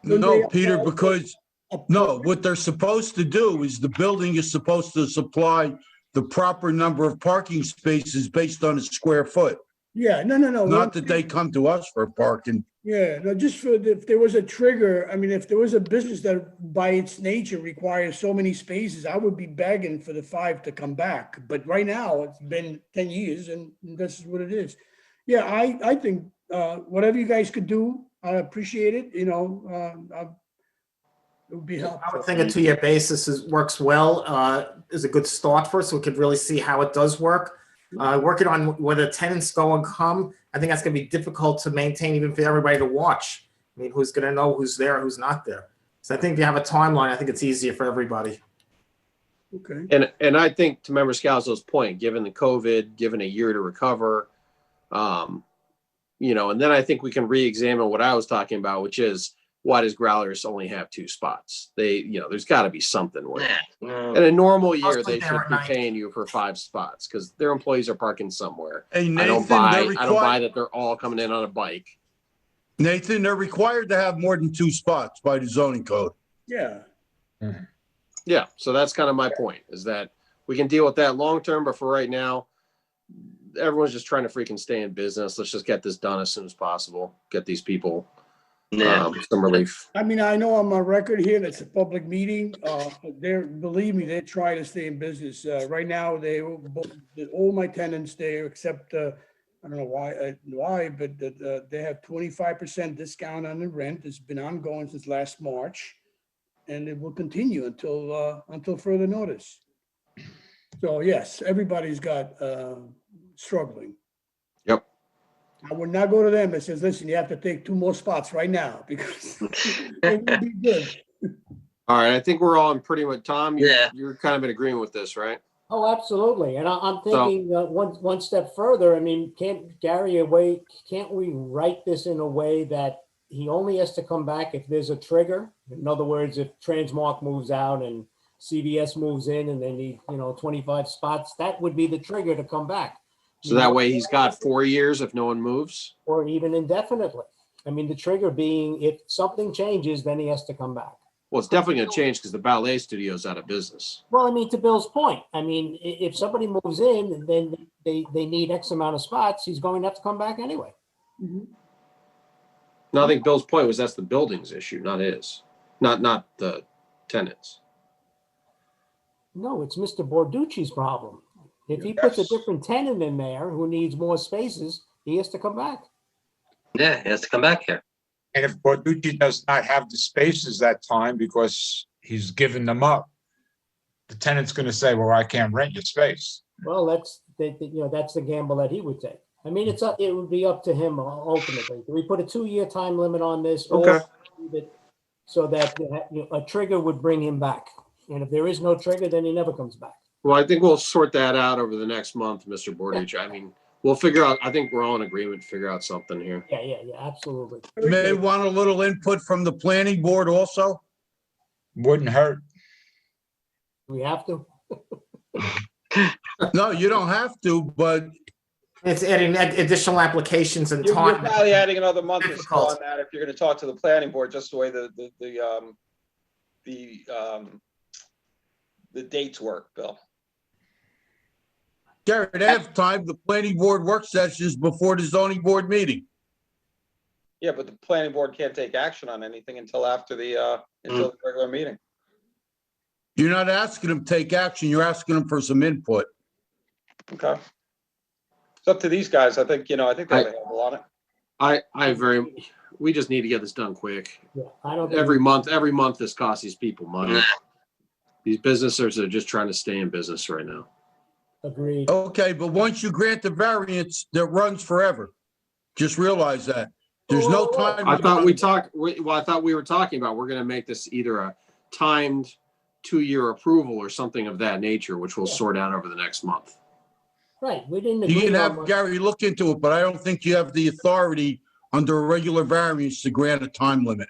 Don't they No, Peter, apply for because, a no, permit? what they're supposed to do is the building is supposed to supply the proper number of parking spaces based on its square foot. Yeah, no. Not that they come to us for parking. Yeah, no, just for, if there was a trigger, I mean, if there was a business that by its nature requires so many spaces, I would be begging for the 5 to come back. But right now, it's been 10 years and this is what it is. Yeah, I think, whatever you guys could do, I appreciate it, it would be I helpful. would think a 2-year basis works well, is a good start for us, so we could really see how it does work. Working on whether tenants go and come, I think that's gonna be difficult to maintain even for everybody to watch. I mean, who's gonna know who's there, who's not there? So I think if you have a timeline, I think it's easier for everybody. Okay. And I think to Member Scalzo's point, given the COVID, given a year to recover, and then I think we can re-examine what I was talking about, which is why does Growlers only have 2 spots? There's got to be something with it. In a normal year, Mostly they there should at be night. paying you for 5 spots because their employees are parking somewhere. Hey, I don't Nathan, buy that they're all coming in on a bike. Nathan, they're required to have more than 2 spots by the zoning code. Yeah. Yeah, so that's kind of my point, is that we can deal with that long term, but for right now, everyone's just trying to freaking stay in business. Let's just get this done as soon as possible. Get these people some relief. I mean, I know I'm on record here, that's a public meeting, believe me, they try to stay in business. Right now, all my tenants, they accept, I don't know why, but they have 25% discount on the rent. It's been ongoing since last March. And it will continue until further notice. So yes, everybody's got struggling. Yep. I would not go to them and says, listen, you have to take 2 more spots right now because it will be good. All right, I think we're all in pretty much, Tom, Yeah. you're kind of in agreement with this, right? Oh, absolutely. And I'm thinking one step further. I mean, can't we write this in a way that he only has to come back if there's a trigger? In other words, if Transmark moves out and CVS moves in and they need, 25 spots, that would be the trigger to come back. So that way he's got 4 years if no one moves. Or even indefinitely. I mean, the trigger being if something changes, then he has to come back. Well, it's definitely going to change because the ballet studio's out of business. Well, I mean, to Bill's point, I mean, if somebody moves in, then they need X amount of spots, he's going to have to come back anyway. No, I think Bill's point was that's the building's issue, not his, not the tenants. No, it's Mr. Borducci's problem. If he puts a different tenant in there who needs more spaces, he has to come back. Yeah, he has to come back here. And if Borducci does not have the spaces that time because he's given them up, the tenant's going to say, well, I can't rent your space. Well, that's the gamble that he would take. I mean, it would be up to him ultimately. Do we put a 2-year time limit on this? Okay. So that a trigger would bring him back. And if there is no trigger, then he never comes back. Well, I think we'll sort that out over the next month, Mr. Borducci. I mean, we'll figure out, I think we're all in agreement to figure out something here. Yeah, absolutely. May want a little input from the planning board also? Wouldn't hurt. We have to. No, you don't have to, but It's adding additional applications and You're time. probably adding another month or so Difficult. on that if you're going to talk to the planning board, just the way the dates work, Bill. Gary, they have time. The planning board work sessions before the zoning board meeting. Yeah, but the planning board can't take action on anything until after the regular meeting. You're not asking them to take action. You're asking them for some input. Okay. It's up to these guys. I think they have a handle on it. We just need to get this done quick. Yeah, I don't think Every month this costs these people money. These businesses are just trying to stay in business right now. Agreed. Okay, but once you grant the variance, that runs forever. Just realize that. There's no time. I thought I thought we were talking about, we're going to make this either a timed 2-year approval or something of that nature, which we'll sort out over the next month. Right, we didn't You agree can on have Gary look into it, but I don't think you have the authority under a regular variance to grant a time limit.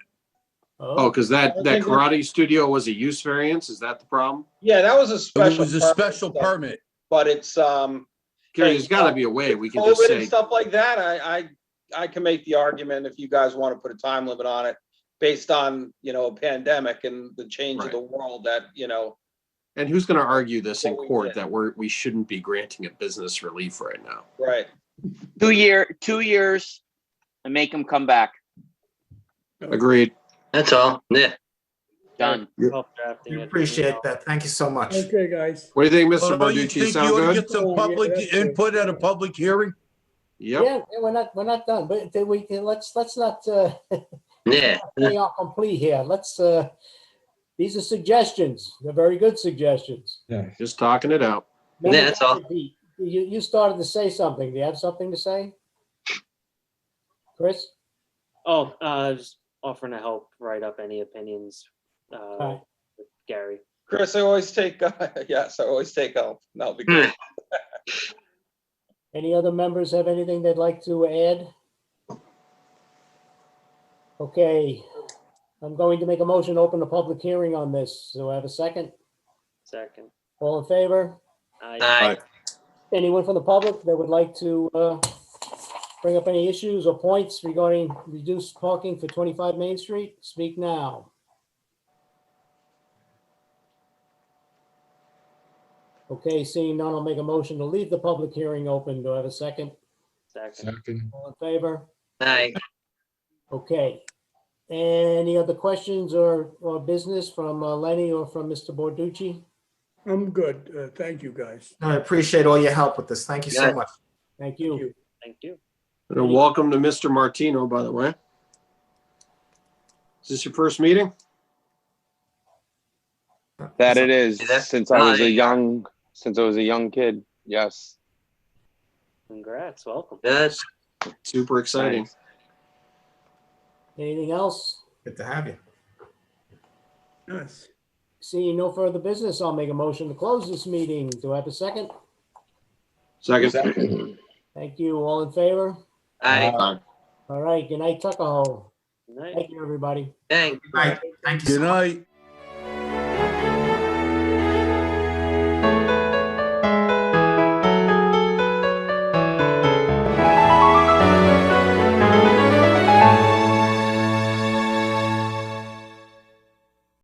Oh, because that karate studio was a use variance? Is that the problem? Yeah, that was a special. It was a special permit. But it's Gary, there's got to be a way we can just COVID and say, stuff like that, I can make the argument if you guys want to put a time limit on it based on, a pandemic and the change of Right. the world that, and who's going to argue this in What we court did. that we shouldn't be granting a business relief right now? right. 2 years and make them come back. Agreed. That's all. Yeah. Done. Help drafting We it. appreciate that. Thank you so much. Okay, guys. What do you think, Mr. Well, you Verducci? think Sound you ought to good? get some Oh, yeah, public that's good. input at a public hearing? Yep. Yeah, we're not done, but let's not Yeah. play our complete here. These are suggestions. They're very good suggestions. Just talking it out. Member Yeah, that's all. Doherty, You started to say something. Do you have something to say? Chris? Oh, just offering to help write up any opinions, Right. with Gary. Chris, I always take, yes, I always take help. That'll be great. Any other members have anything they'd like to add? Okay, I'm going to make a motion to open a public hearing on this. Do I have a second? Second. All in favor? Aye. Anyone from the public that would like to bring up any issues or points regarding reduced parking for 25 Main Street? Speak now. Okay, seeing none, I'll make a motion to leave the public hearing open. Do I have a second? Second. All in favor? Aye. Okay. Any other questions or business from Lenny or from Mr. Borducci? I'm good. Thank you, guys. I appreciate all your help with this. Thank you so Yeah. much. Thank you. Thank you. And welcome to Mr. Martino, by the way. Is this your first meeting? That it is, Is that- since I was there a you go. young kid. Yes. Congrats. Welcome. That's Super exciting. Thanks. Anything else? Good to have you. Yes. Seeing no further business, I'll make a motion to close this meeting. Do I have a second? Second. Thank you. All in favor? aye. All right. Good night, Tuckahoe. Good night. Thank you, everybody. Thank Good night. Thank you so Good much. night.